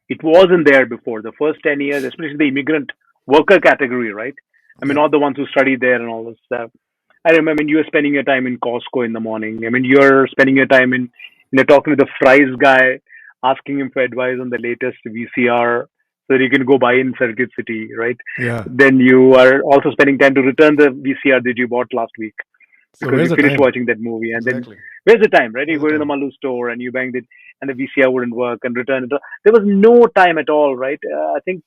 It wasn't there before. The first 10 years, especially the immigrant worker category, right? I mean, Yeah. not the ones who studied there and all this stuff. I remember you were spending your time in Costco in the morning. I mean, you're spending your time in, talking to the fries guy, asking him for advice on the latest VCR so that you can go buy in Circuit City, right? Yeah. Then you are also spending time to return the VCR that you bought last week So because where's you the finished time? watching that movie. And then Exactly. where's the time, right? You Where's the go to the time? Malu store and you bang it, and the VCR wouldn't work and return it. There was no time at all, right? I think,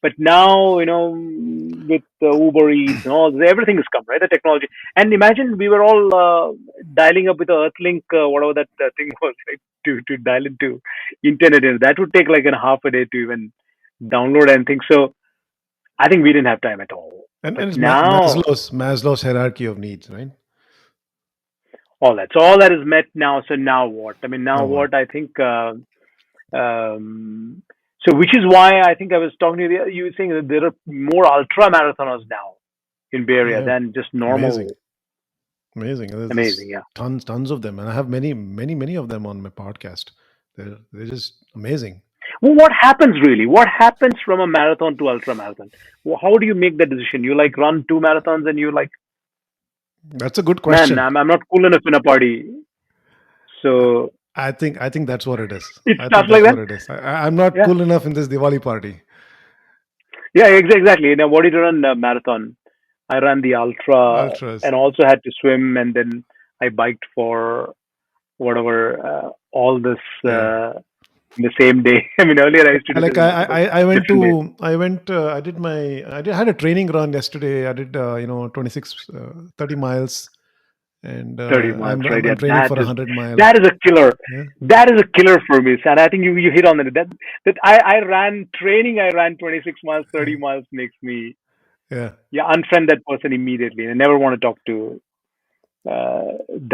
but now, with Uber Eats and all, everything has come, right? The technology. And imagine we were all dialing up with the Earthlink, whatever that thing was, right? To dial into internet. And that would take like a half a day to even download anything. So I think we didn't have time at all. And But it's now Maslow's hierarchy of needs, right? all that. So all that is met now. So now what? I mean, now Now what? what? I think. Um, so which is why I think I was talking to you were saying that there are more ultra marathoners now in Bay Area Yeah. than just Amazing. normal. Amazing. There's Amazing, just yeah. tons of them, and I have many of them on my podcast. They're just amazing. Well, what happens really? What happens from a marathon to ultra marathon? Well, how do you make that decision? You like run two marathons and you like, That's a good man, question. I'm not cool enough in a party. So I think that's what it is. it I think starts like that's that. what it is. I'm not Yeah, cool enough in this Diwali party. yeah, exactly. Now, what did you run a marathon? I ran the ultra Ultras. and also had to swim, and then I biked for whatever all this Yeah. in the same day. I mean, earlier I used to do this Like in multiple I went different days. to I went I had a training run yesterday. I did 26 30 miles, and 30 miles, right? I'm Yeah, training for a 100 mile. that is a killer. Yeah. That is a killer for me, and I think you hit on it. That I ran training. I ran 26 miles, 30 miles makes me Yeah. unfriend that person immediately. I never want to talk to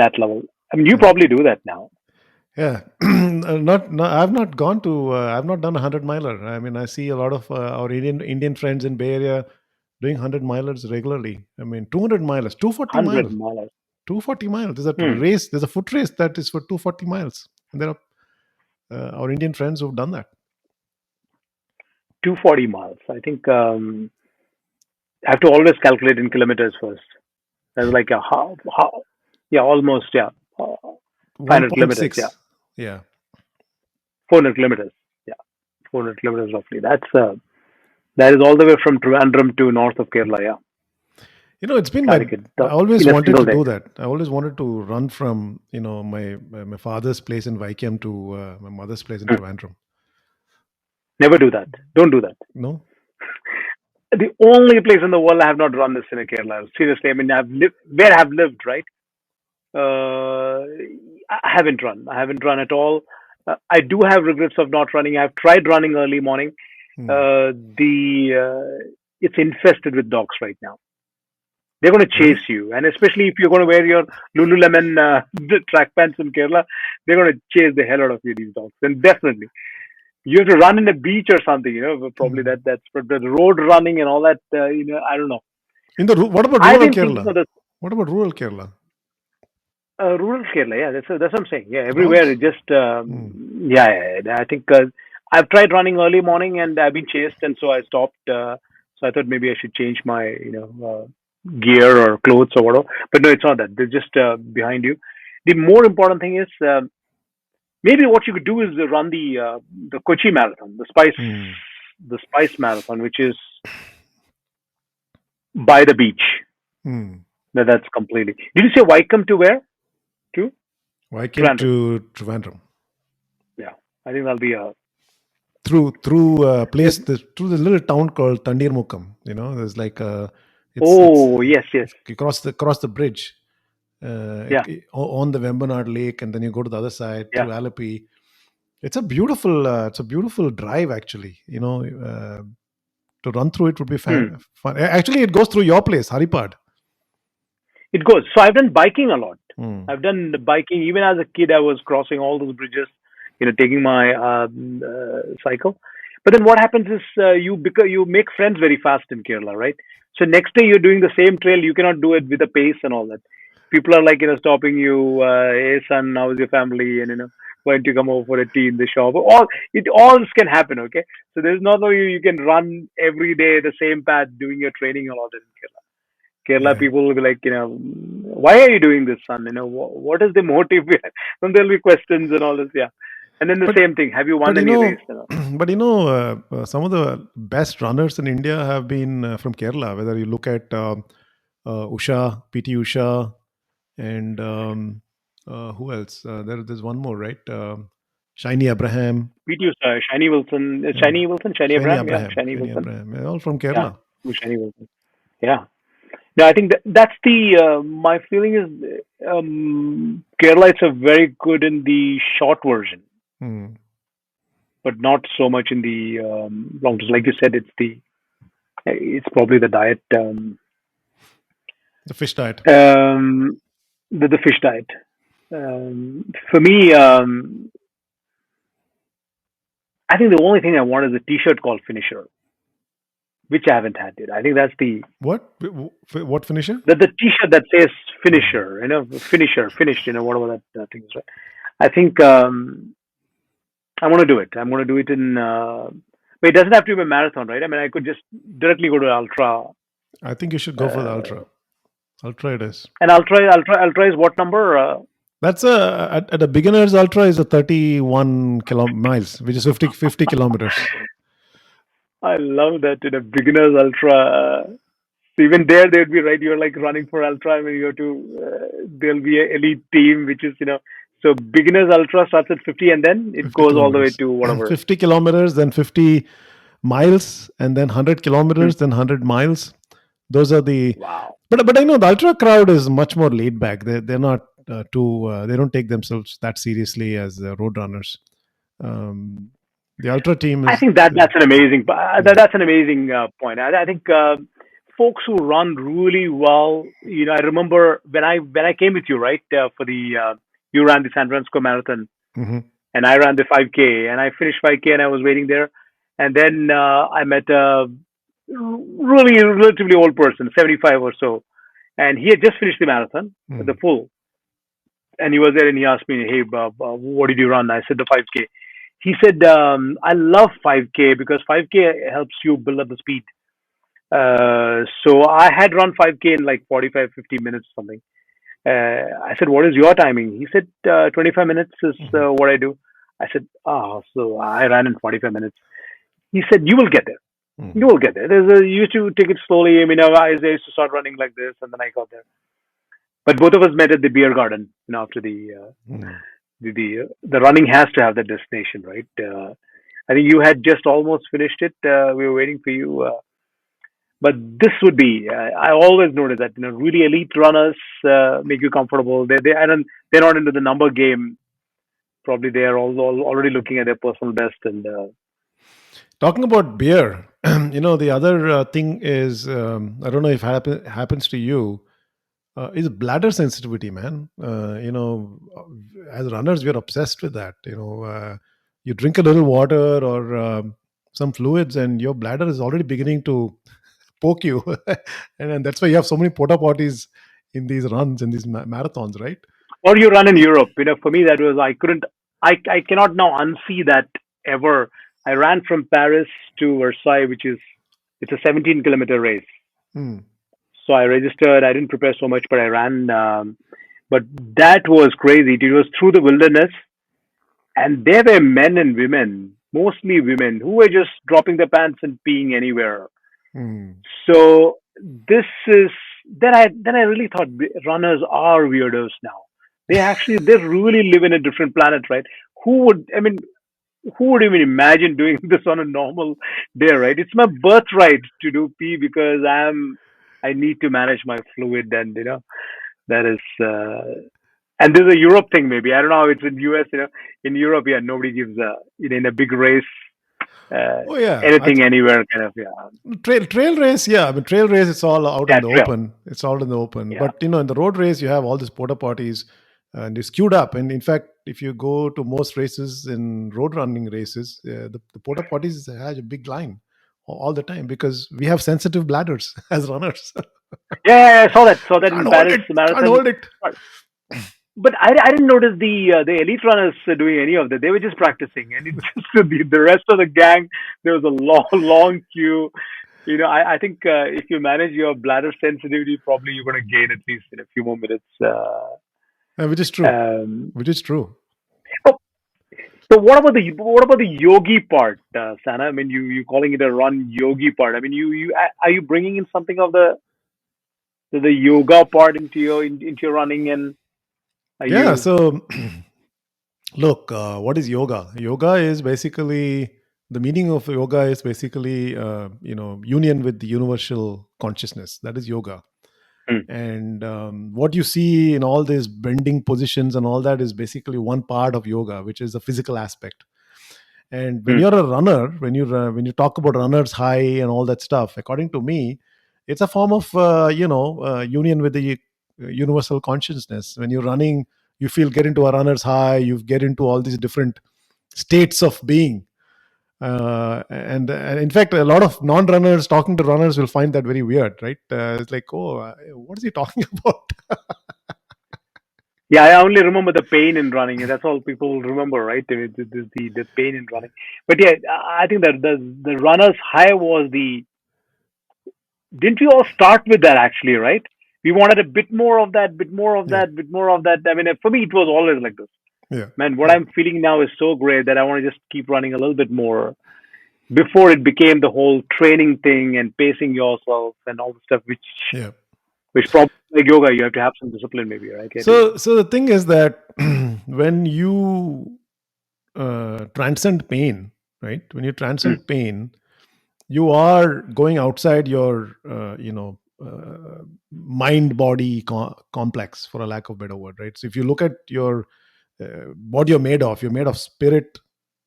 that level. I mean, you Yeah. probably do that now. Yeah. I've not gone to I've not done a 100 miler. I mean, I see a lot of our Indian friends in Bay Area doing 100 milers regularly. I mean, 200 milers, 240 100 miles, miles. 240 miles. There's a Hmm. race. There's a foot race that is for 240 miles, and there are our Indian friends who've done that. 240 miles. I think I have to always calculate in kilometers first. That's like a how yeah, almost, yeah. 500 kilometers, yeah. 1.6. Yeah. 400 kilometers, yeah. 400 kilometers roughly. That is all the way from Trivandrum to north of Kerala, yeah. It's been my. Calicut, I always in a wanted single to day. do that. I always wanted to run from my father's place in Vaikam to my mother's place in Hmm. Trivandrum. Never do that. Don't do that. No. The only place in the world I have not run this in a Kerala. Seriously, I mean, I've lived where I've lived, right? Uh, I haven't run. I haven't run at all. I do have regrets of not running. I've tried running early morning. Hmm. The It's infested with dogs right now. They're going to chase Really? you, and especially if you're going to wear your Lululemon the track pants in Kerala, they're going to chase the hell out of you. These dogs, and definitely you have to run in a beach or something. Probably Hmm. that's but the road running and all that. I don't know. What about I've rural been thinking Kerala? of the What about rural Kerala? rural Kerala. Yeah, that's what I'm saying. Yeah, everywhere Also, it just hmm. yeah. I think I've tried running early morning and I've been chased, and so I stopped. So I thought maybe I should change my gear or clothes or whatever. But no, it's not that. They're just behind you. The more important thing is maybe what you could do is run the Kochi Marathon, the Spice Marathon, which is by the beach. Hmm. That's completely. Did you say Wycombe to where? To Why came Trivandrum. to Trivandrum? Yeah, I think that'll be a. Through through this little town called Tandirmukkam. There's like it's Oh yes, yes, you cross the bridge yeah, on the Vembanad Lake, and then you go to the other side yeah. through Alleppey. It's a beautiful drive actually. To run through it would be Hmm. fun. Actually, it goes through your place, Haripad. It goes. So I've done biking a lot. Hmm. I've done the biking even as a kid. I was crossing all those bridges, taking my cycle. But then what happens is you make friends very fast in Kerala, right? So next day you're doing the same trail. You cannot do it with a pace and all that. People are like stopping you. Hey son, how's your family? And why don't you come over for a tea in the shop? All this can happen. Okay, so there's not no you can run every day the same path doing your training and all that in Kerala. Kerala Yeah. people will be like, why are you doing this, son? What is the motive? Then there'll be questions and all this, yeah. And then the But same thing. Have you but won any race? but some of the best runners in India have been from Kerala. Whether you look at Usha, PT Usha, and who else? There's one more, right? Shiny Abraham. PT Usha, Shiny Wilson, Yeah. Shiny Shiny Abraham, yeah, Abraham. Shiny Shiny Wilson, Abraham. They're all from yeah, Kerala. Shiny Wilson, yeah. No, I think that's the my feeling is Kerala is a very good in the short version, Hmm. but not so much in the long. Like you said, it's probably the diet. The fish diet. The fish diet. For me, I think the only thing I want is a T-shirt called Finisher, which I haven't had yet. I think that's What? What finisher? the T-shirt that says Hmm. Finisher, Finisher, finished, whatever that thing is. Right. I think I want to do it. I'm going to do it in. But it doesn't have to be a marathon, right? I mean, I could just directly go to ultra. I think you should go for the Uh, ultra. Ultra it is. and ultra is what number? That's at a beginner's ultra is a 31 miles, which is 50 kilometers. I love that in a beginner's ultra. Even there, they'd be right. You're like running for ultra. I mean, you have to. There'll be an elite team, which is So beginners ultra starts at 50, and then it 50 goes all the way kilometers. to whatever. 50 kilometers, then 50 miles, and then 100 Hmm. kilometers, then 100 miles. Those are the. Wow. But I know the ultra crowd is much more laid back. They're not too. They don't take themselves that seriously as road runners. Um, the ultra team I is. think that's an amazing. Yeah. That's an amazing point. I think folks who run really well. I remember when I came with you, right, for the you ran the San Francisco Marathon, Hmm. and I ran the 5K, and I finished 5K, and I was waiting there, and then I met a really relatively old person, 75 or so, and he had just finished the marathon, the Mm. full, and he was there, and he asked me, "Hey, Bob, what did you run?" I said the 5K. He said, "I love 5K because 5K helps you build up the speed." So I had run 5K in like 45, 50 minutes or something. I said, "What is your timing?" He said, "25 minutes is Mhm. what I do." I said, "Oh, so I ran in 45 minutes." He said, "You will get there. You Mhm. will get there. You used to take it slowly. I mean, I used to start running like this, and then I got there. But both of us met at the beer garden, after Mhm. the running has to have that destination, right? I think you had just almost finished it. We were waiting for you. But this would be. I always noticed that really elite runners make you comfortable. They're not into the number game. Probably they are all already looking at their personal best. And Talking about beer, the other thing is I don't know if happens to you. Is bladder sensitivity, man. As runners, we're obsessed with that. You drink a little water or some fluids, and your bladder is already beginning to poke you, and that's why you have so many porta potties in these runs in these marathons, right? or you run in Europe. For me that was I couldn't. I cannot now unsee that ever. I ran from Paris to Versailles, which is it's a 17-kilometer race. Hmm. So I registered. I didn't prepare so much, but I ran. But that was crazy. It was through the wilderness, and there were men and women, mostly women, who were just dropping their pants and peeing anywhere. Mm. So this is then I really thought runners are weirdos now. They really live in a different planet, right? Who would even imagine doing this on a normal day, right? It's my birthright to do pee because I need to manage my fluid, and that is and this is a Europe thing maybe. I don't know how it's in US. In Europe, yeah, nobody gives a in a big race uh, Oh yeah, anything anywhere kind of, yeah. trail race. Yeah, I mean trail race. It's all out in Yeah, the trail. open. It's all in the open. Yeah. But in the road race, you have all these porta potties, and it's queued up. And in fact, if you go to most races in road running races, the porta potties has a big line all the time because we have sensitive bladders as runners. Yeah, I saw that in Can't hold Paris it. Can't marathon. hold it. But I didn't notice the elite runners doing any of that. They were just practicing, and it just the rest of the gang. There was a long long queue. I think if you manage your bladder sensitivity, probably you're going to gain at least in a few more minutes. Which is true. Um, Which is true. so, so what about the yogi part, Sana? I mean, you calling it a run yogi part? I mean, are you bringing in something of the yoga part into your running, and are Yeah. you? So look, what is yoga? Yoga is basically the meaning of yoga is basically union with the universal consciousness. That is yoga. Hmm, And what you see in all these bending positions and all that is basically one part of yoga, which is the physical aspect. And when hmm. you're a runner, when you talk about runner's high and all that stuff, according to me, it's a form of union with the universal consciousness. When you're running, you feel get into a runner's high. You get into all these different states of being. And in fact, a lot of non-runners talking to runners will find that very weird, right? It's like, oh, what is he talking about? Yeah, I only remember the pain in running, and that's all people remember, right? The pain in running. But yeah, I think that the runner's high was the. Didn't we all start with that actually, right? We wanted a bit more of that, bit more of Yeah, that, bit more of that. I mean, for me, it was always like this. yeah, Man, what yeah, I'm feeling now is so great that I want to just keep running a little bit more before it became the whole training thing and pacing yourself and all the stuff, yeah. which probably like yoga, you have to have some discipline, maybe, right? Yeah, So the thing is that when you transcend pain, right? When you Mm, transcend pain, you are going outside your, mind body complex, for a lack of a better word, right? So if you look at your what you're made of spirit,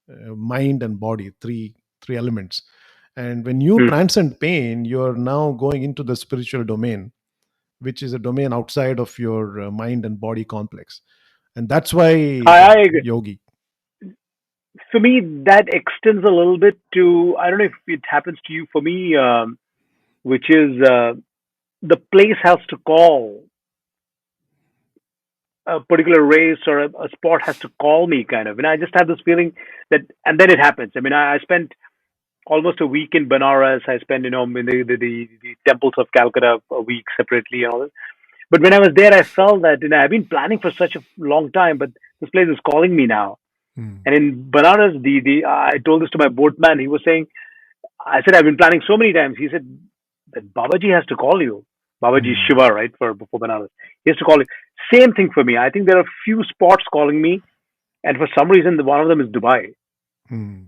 mind, and body, three elements. And when you mm. transcend pain, you're now going into the spiritual domain, which is a domain outside of your mind and body complex. And that's why I agree. yogi. For me, that extends a little bit to, I don't know if it happens to you. For me, which is the place has to call a particular race or a sport has to call me, kind of. And I just have this feeling that, and then it happens. I mean, I spent almost a week in Benares. I spent, in the temples of Calcutta a week separately and all that. But when I was there, I felt that I've been planning for such a long time, but this place is calling me now. Hmm. And in Banaras, the I told this to my boatman. He was saying, I said, I've been planning so many times. He said that Babaji has to call you. Babaji is Hmm. Shiva, right? For Banaras, he has to call you. Same thing for me. I think there are a few spots calling me, and for some reason, one of them is Dubai. Hmm.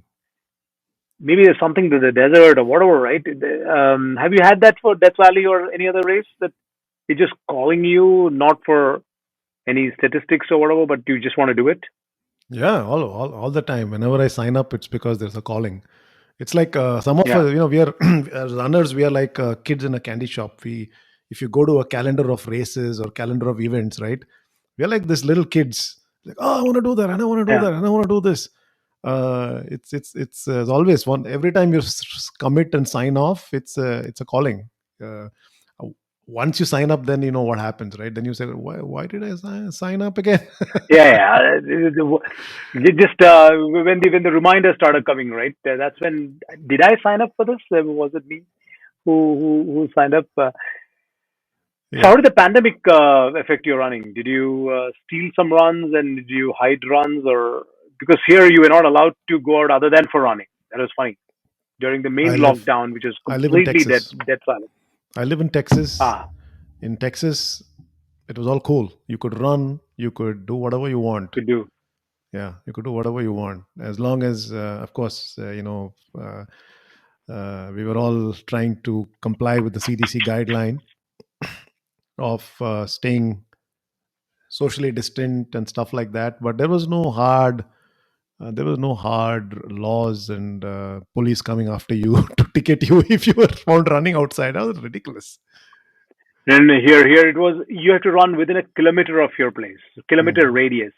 Maybe there's something to the desert or whatever, right? Have you had that for Death Valley or any other race that it's just calling you, not for any statistics or whatever, but you just want to do it? Yeah, all the time. Whenever I sign up, it's because there's a calling. It's like some of Yeah. us, we are as runners. We are like kids in a candy shop. If you go to a calendar of races or calendar of events, right? We are like this little kids. Like, oh, I want to do that, and I want to do Yeah. that, and I want to do this. It's always one. Every time you commit and sign off, it's a calling. Uh, Once you sign up, then you know what happens, right? Then you say, why did I sign up again? Yeah, yeah. Just when the reminders started coming, right? That's when did I sign up for this? Was it me who signed up? So Yeah, how did the pandemic affect your running? Did you steal some runs and did you hide runs, or because here you were not allowed to go out other than for running? That was funny during the I main live. lockdown, which was I live in completely dead, Texas. dead silent. I live in Texas. Ah, In Texas, it was all cool. You could run. You could do whatever you want. could do. Yeah, you could do whatever you want as long as, of course, we were all trying to comply with the CDC guideline of staying socially distant and stuff like that. But there was no hard laws and police coming after you to ticket you if you were found running outside. That was ridiculous. And here it was you had to run within a kilometer of your place, kilometer Mm. radius.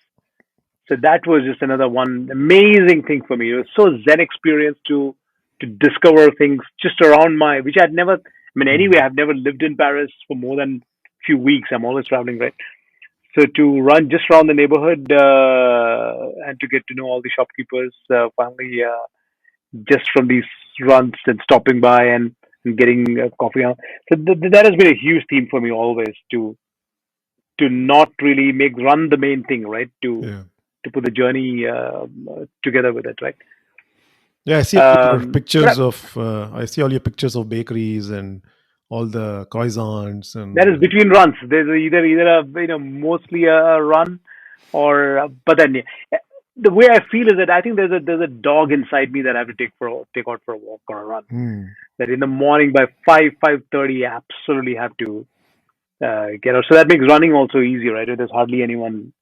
So that was just another one amazing thing for me. It was so zen experience to discover things just around my which I'd never. I mean, anyway, Mm. I've never lived in Paris for more than a few weeks. I'm always traveling, right? So to run just around the neighborhood and to get to know all the shopkeepers, finally, just from these runs and stopping by and getting coffee. So that has been a huge theme for me always to not really make run the main thing, right? Yeah. To put the journey together with it, right? Yeah, I see all your But pictures of. I see all your pictures of bakeries and all the croissants that and. is between runs. There's either a mostly a run or but then the way I feel is that I think there's a dog inside me that I have to take out for a walk or a run. Hmm. That in the morning by 5:30, I absolutely have to get out. So that makes running also easy, right? There's hardly anyone.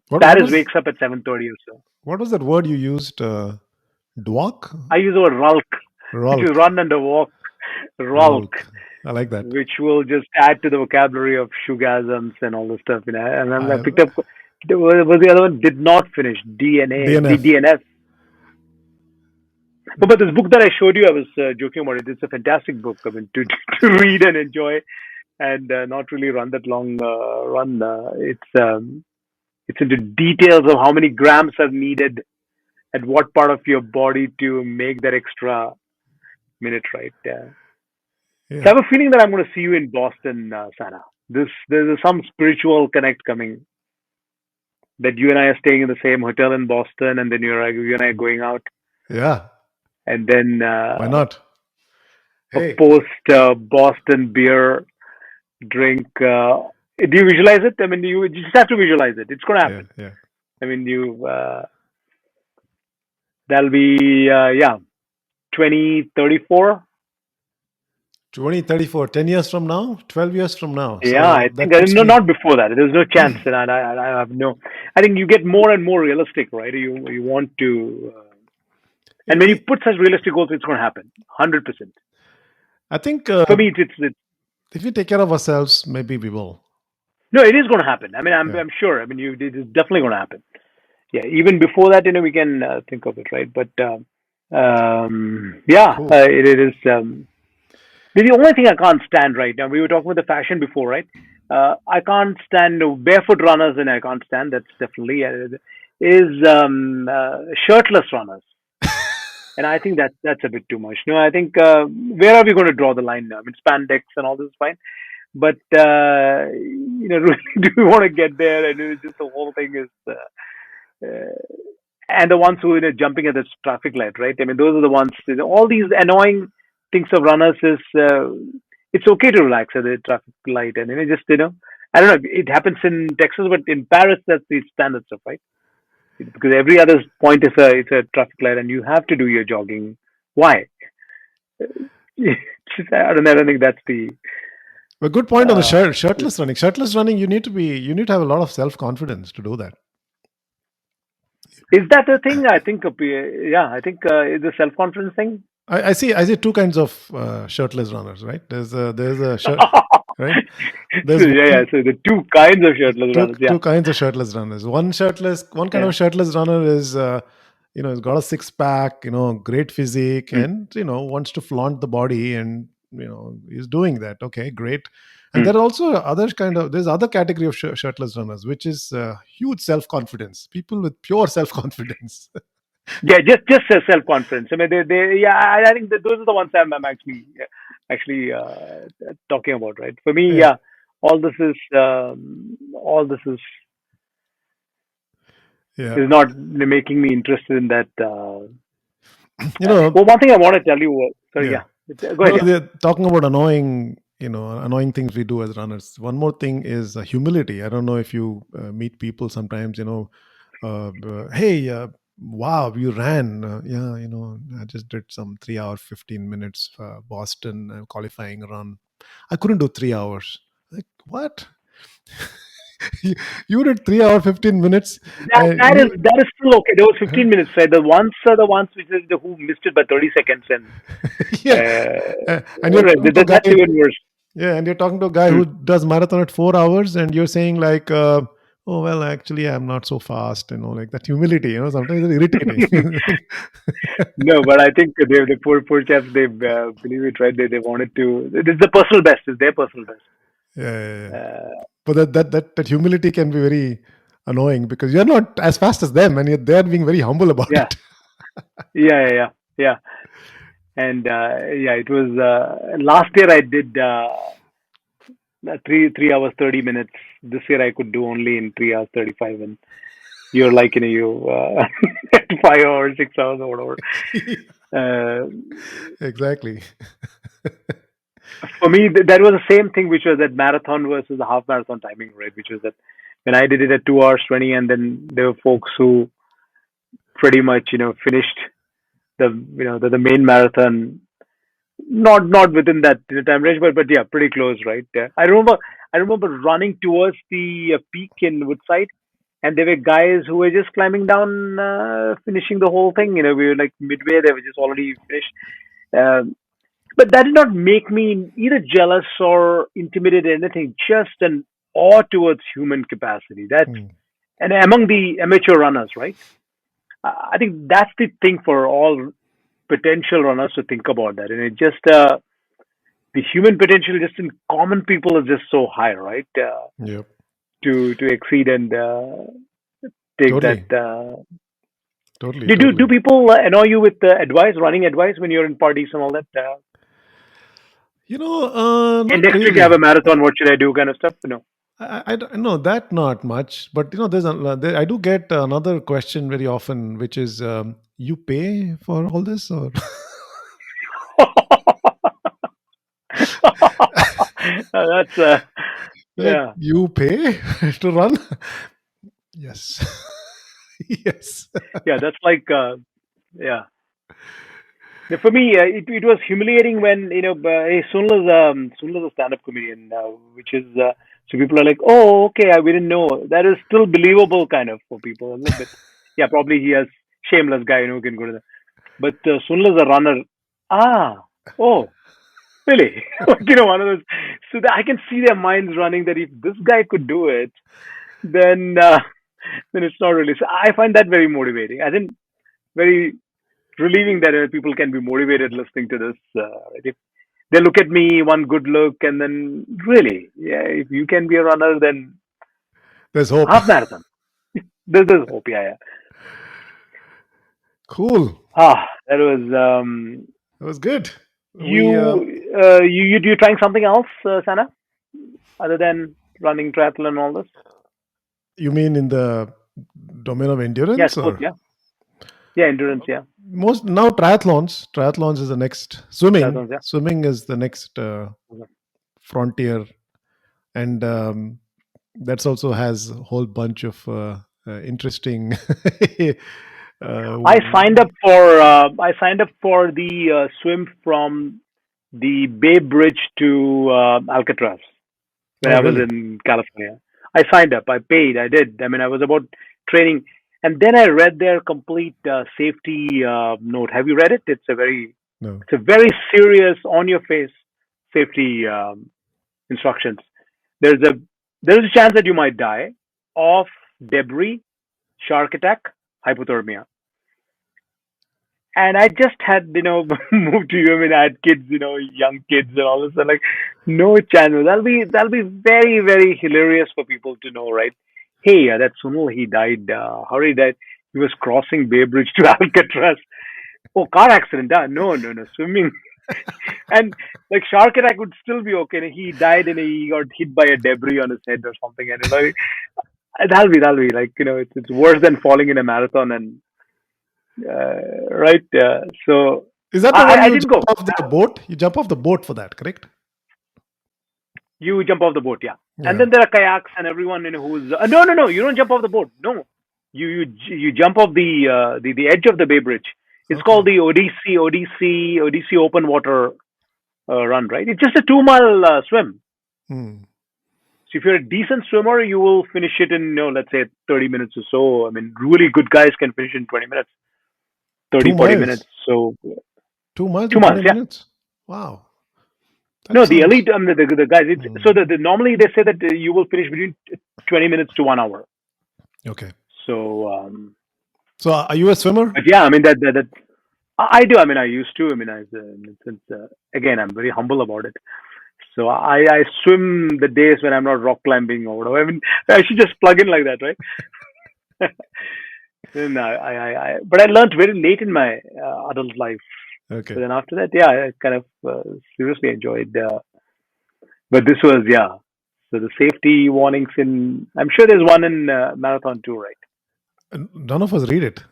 What Paris was wakes up at 7:30 or so. what was that word you used? Dwalk, I use the word rulk, which is ralk, run and a walk. Rulk, ralk. I like that. which will just add to the vocabulary of Shoegasms and all this stuff. And then I I picked up. Was the other one did not finish DNF. DNF. But this book that I showed you, I was joking about it. It's a fantastic book. I mean, to read and enjoy, and not really run that long run. It's into details of how many grams are needed at what part of your body to make that extra minute, right? So I Yeah. have a feeling that I'm going to see you in Boston, Sana. There's some spiritual connect coming. That you and I are staying in the same hotel in Boston, and then you and I are going out, Yeah. and then Why not? a Hey. post Boston beer drink. Do you visualize it? I mean, you just have to visualize it. It's going to Yeah. happen. Yeah. I mean, you that'll be 2034. 2034, 10 years from now, 12 years from now. Yeah, So I think that puts no, me. not before that. There's no chance, and I have no. I think you get more and more realistic, right? You want to, and when you put such realistic goals, it's going to happen, 100%. I think For me, it's if we take care of ourselves, maybe we will. no, it is going to happen. I mean, Yeah. I'm sure. I mean, it is definitely going to happen. Yeah, even before that, we can think of it, right? But yeah, Cool. it is. The only thing I can't stand right now. We were talking about the fashion before, right? I can't stand barefoot runners, and I can't stand that's definitely is shirtless runners, and I think that's a bit too much. No, I think where are we going to draw the line now? I mean, spandex and all this is fine, but really, do we want to get there? And it's just the whole thing is. And the ones who jumping at the traffic light, right? I mean, those are the ones. All these annoying things of runners is it's okay to relax at the traffic light, and just I don't know. It happens in Texas, but in Paris, that's the standard stuff, right? Because every other point is a traffic light, and you have to do your jogging. Why? I don't think that's the. A good point on the Uh, shirtless running. Shirtless running, you need to have a lot of self confidence to do that. is that the thing? I think. Yeah, I think it's a self confidence thing. I see two kinds of shirtless runners, right? There's a shirt, right? So, There's yeah, yeah. one So the two kinds of shirtless runners. Yeah. two kinds of shirtless runners. One kind Yeah. of shirtless runner is he's got a six pack, great physique, Mm, and wants to flaunt the body, and he's doing that. Okay, great. And mm. there are also there's other category of shirtless runners, which is huge self confidence. People with pure self confidence. Yeah, just self confidence. I mean, they yeah. I think that those are the ones I'm actually talking about, right? For me, Yeah. yeah. all this Yeah. is not making me interested in that. You know, Well, one thing I want to tell you. Sorry, yeah. yeah. Go ahead. No, Yeah. they're talking about annoying, annoying things we do as runners. One more thing is humility. I don't know if you meet people sometimes, hey, wow, you ran. Yeah, I just did some 3 hour, 15 minutes Boston qualifying run. I couldn't do 3 hours. Like, what? you, you did 3 hour, 15 minutes. That And that is you, that is still okay. There was 15 minutes, right? The ones are the ones which is the who missed it by 30 seconds, and yeah. And you're right, talking to a that's guy. even worse. Yeah, and you're talking to a guy Hmm. who does marathon at 4 hours, and you're saying like, "Oh well, actually, I'm not so fast." Like that humility. Sometimes it's irritating. No, but I think the poor chaps, they believe it, right? They wanted to. It's the personal best. It's their personal best. Yeah, yeah, yeah. Uh, But that humility can be very annoying because you're not as fast as them, and they're being very humble about yeah, it. yeah. And yeah, it was last year I did 3 hours 30 minutes. This year I could do only in 3 hours 35, and you're like you 5 hours, 6 hours, or whatever. Uh, Exactly. for me, that was the same thing, which was that marathon versus the half marathon timing, right? Which was that when I did it at 2 hours 20, and then there were folks who pretty much finished the main marathon, not within that time range, but yeah, pretty close, right? I remember running towards the peak in Woodside, and there were guys who were just climbing down, finishing the whole thing. We were like midway; they were just already finished. Um, but that did not make me either jealous or intimidated or anything. Just an awe towards human capacity. That's Hmm. and among the amateur runners, right? I think that's the thing for all potential runners to think about that, and it just the human potential just in common people is just so high, right? Yep. To exceed and take that. Totally. Totally. Do Totally. people annoy you with advice, running advice when you're in parties and all that? And Not next week I have really. a marathon. What should I do? Kind of stuff. No. I don't know that not much, but I do get another question very often, which is, you pay for all this, or That's like yeah, you pay to run? Yes, yes. yeah. That's like yeah. Yeah, for me, it was humiliating when hey, Sunil is a stand-up comedian, which is so people are like, oh, okay, we didn't know. That is still believable, kind of for people a little bit. Yeah, probably he has shameless guy, who can go to that. But Sunil is a runner. Ah, oh, really? One of those. So that I can see their minds running that if this guy could do it, then then it's not really. So I find that very motivating. I think very relieving that people can be motivated listening to this. If they look at me, one good look, and then really, yeah, if you can be a runner, then There's hope. half marathon. There's hope. Yeah, yeah. Cool. That was That was good. We, you trying something else, Sana, other than running triathlon and all this? you mean in the domain of Yeah, endurance, sports. or Yeah, yeah, endurance. Yeah, most now triathlons? Triathlons is the next. Swimming. triathlons. Yeah. Swimming is the next frontier, and that's also has a whole bunch of interesting. uh, I signed up for the swim from the Bay Bridge to Alcatraz when oh, I was really? in California. I signed up. I paid. I did. I mean, I was about training, and then I read their complete safety note. Have you read it? No. It's a very serious, on your face safety instructions. There's a there's a chance that you might die of debris, shark attack, hypothermia. And I just had, moved to UM, and I had kids, young kids and all this. And like, no chance. That'll be very, very hilarious for people to know, right? Hey, that Sunil, he died. How did he die? He was crossing Bay Bridge to Alcatraz. Oh, car accident. No, no, no. Swimming. And like shark attack would still be okay. He died and he got hit by a debris on his head or something, and that'll be like it's worse than falling in a marathon and right. So Is that the one I you didn't jump go. off the boat? You jump off the boat for that, correct? You jump off the boat, yeah. And Yeah. then there are kayaks and everyone who's no. You don't jump off the boat. No, you jump off the edge of the Bay Bridge. It's called Okay. the Odyssey Open Water Run, right? It's just a 2 mile swim. Hmm. So if you're a decent swimmer, you will finish it in let's say 30 minutes or so. I mean, really good guys can finish in 20 minutes, 30, Two 40 minutes. miles. So 2 miles in 2 miles, 20 yeah. minutes. Wow. That No, the sounds. elite, the guys. Hmm. So normally they say that you will finish between 20 minutes to 1 hour. Okay. So, So are you a swimmer? but yeah, I mean that I do. I mean, I used to. I mean, since again, I'm very humble about it. So I swim the days when I'm not rock climbing or whatever. I mean, I should just plug in like that, right? And but I learned very late in my adult life. So Okay. then after that, yeah, I kind of seriously enjoyed. But this was, yeah. So the safety warnings in, I'm sure there's one in marathon too, right? And none of us read it.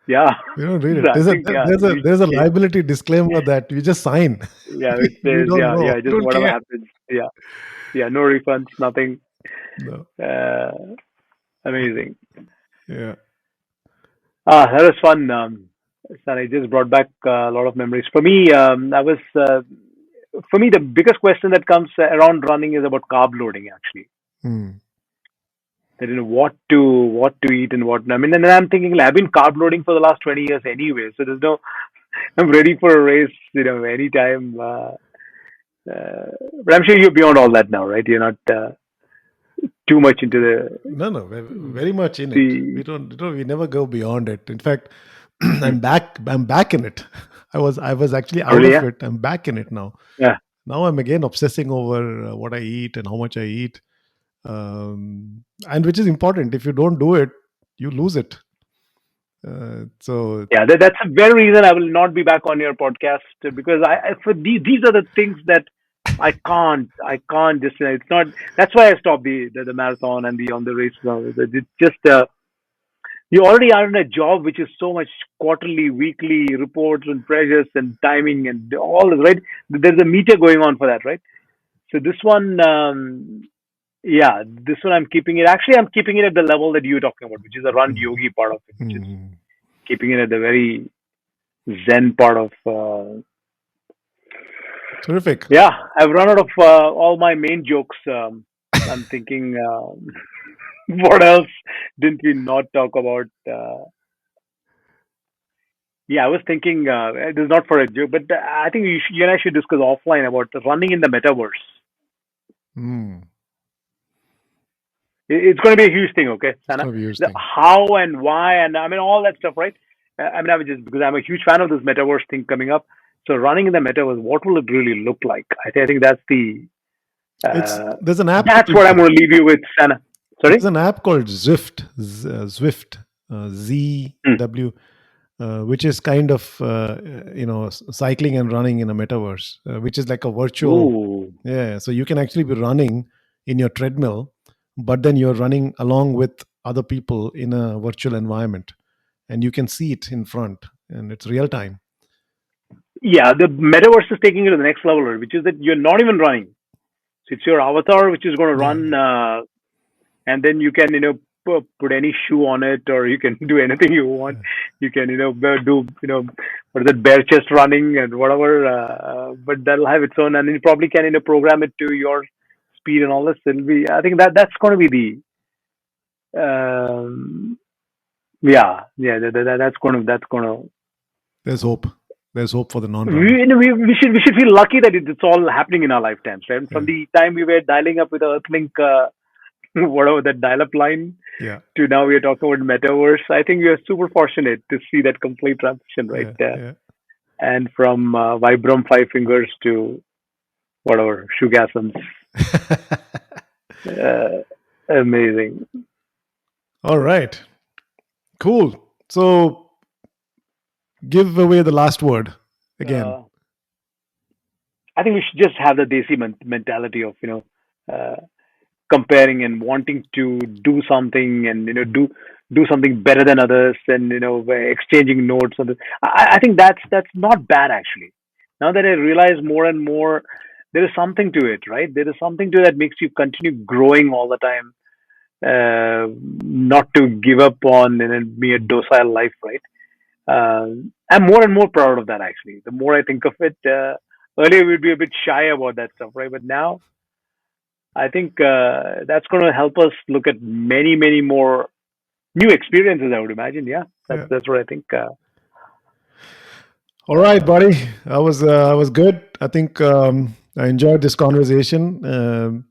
Yeah. We don't read So it. I think, yeah, There's a liability disclaimer that we just sign. yeah, it We says, don't yeah, know. yeah, We just don't whatever care. happens. Yeah. Yeah. No refunds, nothing. No. Uh, Amazing. Yeah. That was fun. Son, I just brought back a lot of memories. For me, for me, the biggest question that comes around running is about carb loading, actually. Hmm. That what to eat and what not. I mean, and then I'm thinking, like, I've been carb loading for the last 20 years anyway, so there's no. I'm ready for a race, anytime. Uh, but I'm sure you're beyond all that now, right? You're not too much into No, no, we're very much in it. the. We never go beyond it. In fact, I'm back in it. I was actually Oh, out really, of yeah, it. I'm back in it now. yeah, Now I'm again obsessing over what I eat and how much I eat. And which is important. If you don't do it, you lose it. So yeah. That's the very reason I will not be back on your podcast because for these are the things that I can't just it's not. That's why I stopped the marathon and the on the race now. It's just you already are in a job which is so much quarterly, weekly reports and pressures and timing and all this, right? There's a meter going on for that, right? So this one, yeah, this one I'm keeping it. Actually, I'm keeping it at the level that you're talking about, which is the run mm, yogi part of it, which is mm, keeping it at the very zen part of. terrific. Yeah, I've run out of all my main jokes. I'm thinking, what else didn't we not talk about? Yeah, I was thinking this is not for a joke, but I think you and I should discuss offline about running in the metaverse. Mm, It's going to be a huge thing, okay, it's Sana? gonna be a huge The thing. how and why, and I mean all that stuff, right? I mean, I was just because I'm a huge fan of this metaverse thing coming up. So running in the metaverse, what will it really look like? I think that's It's uh, There's an app that's called what I'm going to leave you with, Sana. there's Sorry. an app called Zwift, Zwift, Hmm. ZW, which is kind of cycling and running in a metaverse, which is like a virtual. Ooh. Yeah, so you can actually be running in your treadmill, but then you're running along with other people in a virtual environment, and you can see it in front, and it's real time. Yeah, the metaverse is taking it to the next level, right? Which is that you're not even running. So it's your avatar which is going to Yeah, run, and then you can put any shoe on it, or you can do anything you want. You can do what is it, bare chest running and whatever. But that'll have its own, and you probably can program it to your speed and all this. It'll be. I think that's going to be the. Yeah, yeah. That's going to. there's hope. There's hope for the non-runner. We should feel lucky that it's all happening in our lifetimes, right? From Yeah, the time we were dialing up with Earthlink, whatever that dial-up line, yeah, to now we are talking about metaverse. I think we are super fortunate to see that complete transition right yeah, there. yeah. And from Vibram Five Fingers to whatever Shoegasms. Uh, Amazing. All right, cool. So give away the last word again. Uh, I think we should just have the desi mentality of uh, comparing and wanting to do something and do something better than others and exchanging notes on this. I think that's not bad actually. Now that I realize more and more, there is something to it, right? There is something to it that makes you continue growing all the time, not to give up on and be a docile life, right? I'm more and more proud of that actually. The more I think of it, earlier we'd be a bit shy about that stuff, right? But now I think that's going to help us look at many, many more new experiences. I would imagine. Yeah, Yeah. that's what I think. All right, buddy. I was good. I think I enjoyed this conversation.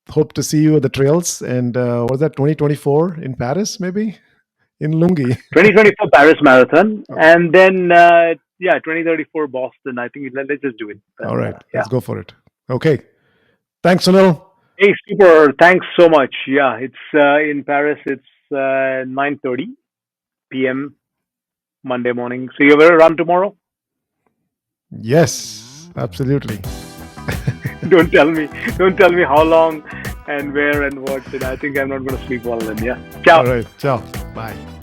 Hope to see you at the trails. And was that 2024 in Paris, maybe in Lungi? 2024 Paris Marathon, Okay. and then 2034 Boston. I think let's just do it. All right, Yeah. let's go for it. Okay. Thanks, Sunil. Hey, super. Thanks so much. Yeah, it's in Paris. It's 9:30 p.m. Monday morning. So you're going to run tomorrow? Yes, absolutely. Don't tell me. Don't tell me how long and where and what. And I think I'm not going to sleep well then. Yeah. Ciao. All right. Ciao. Bye.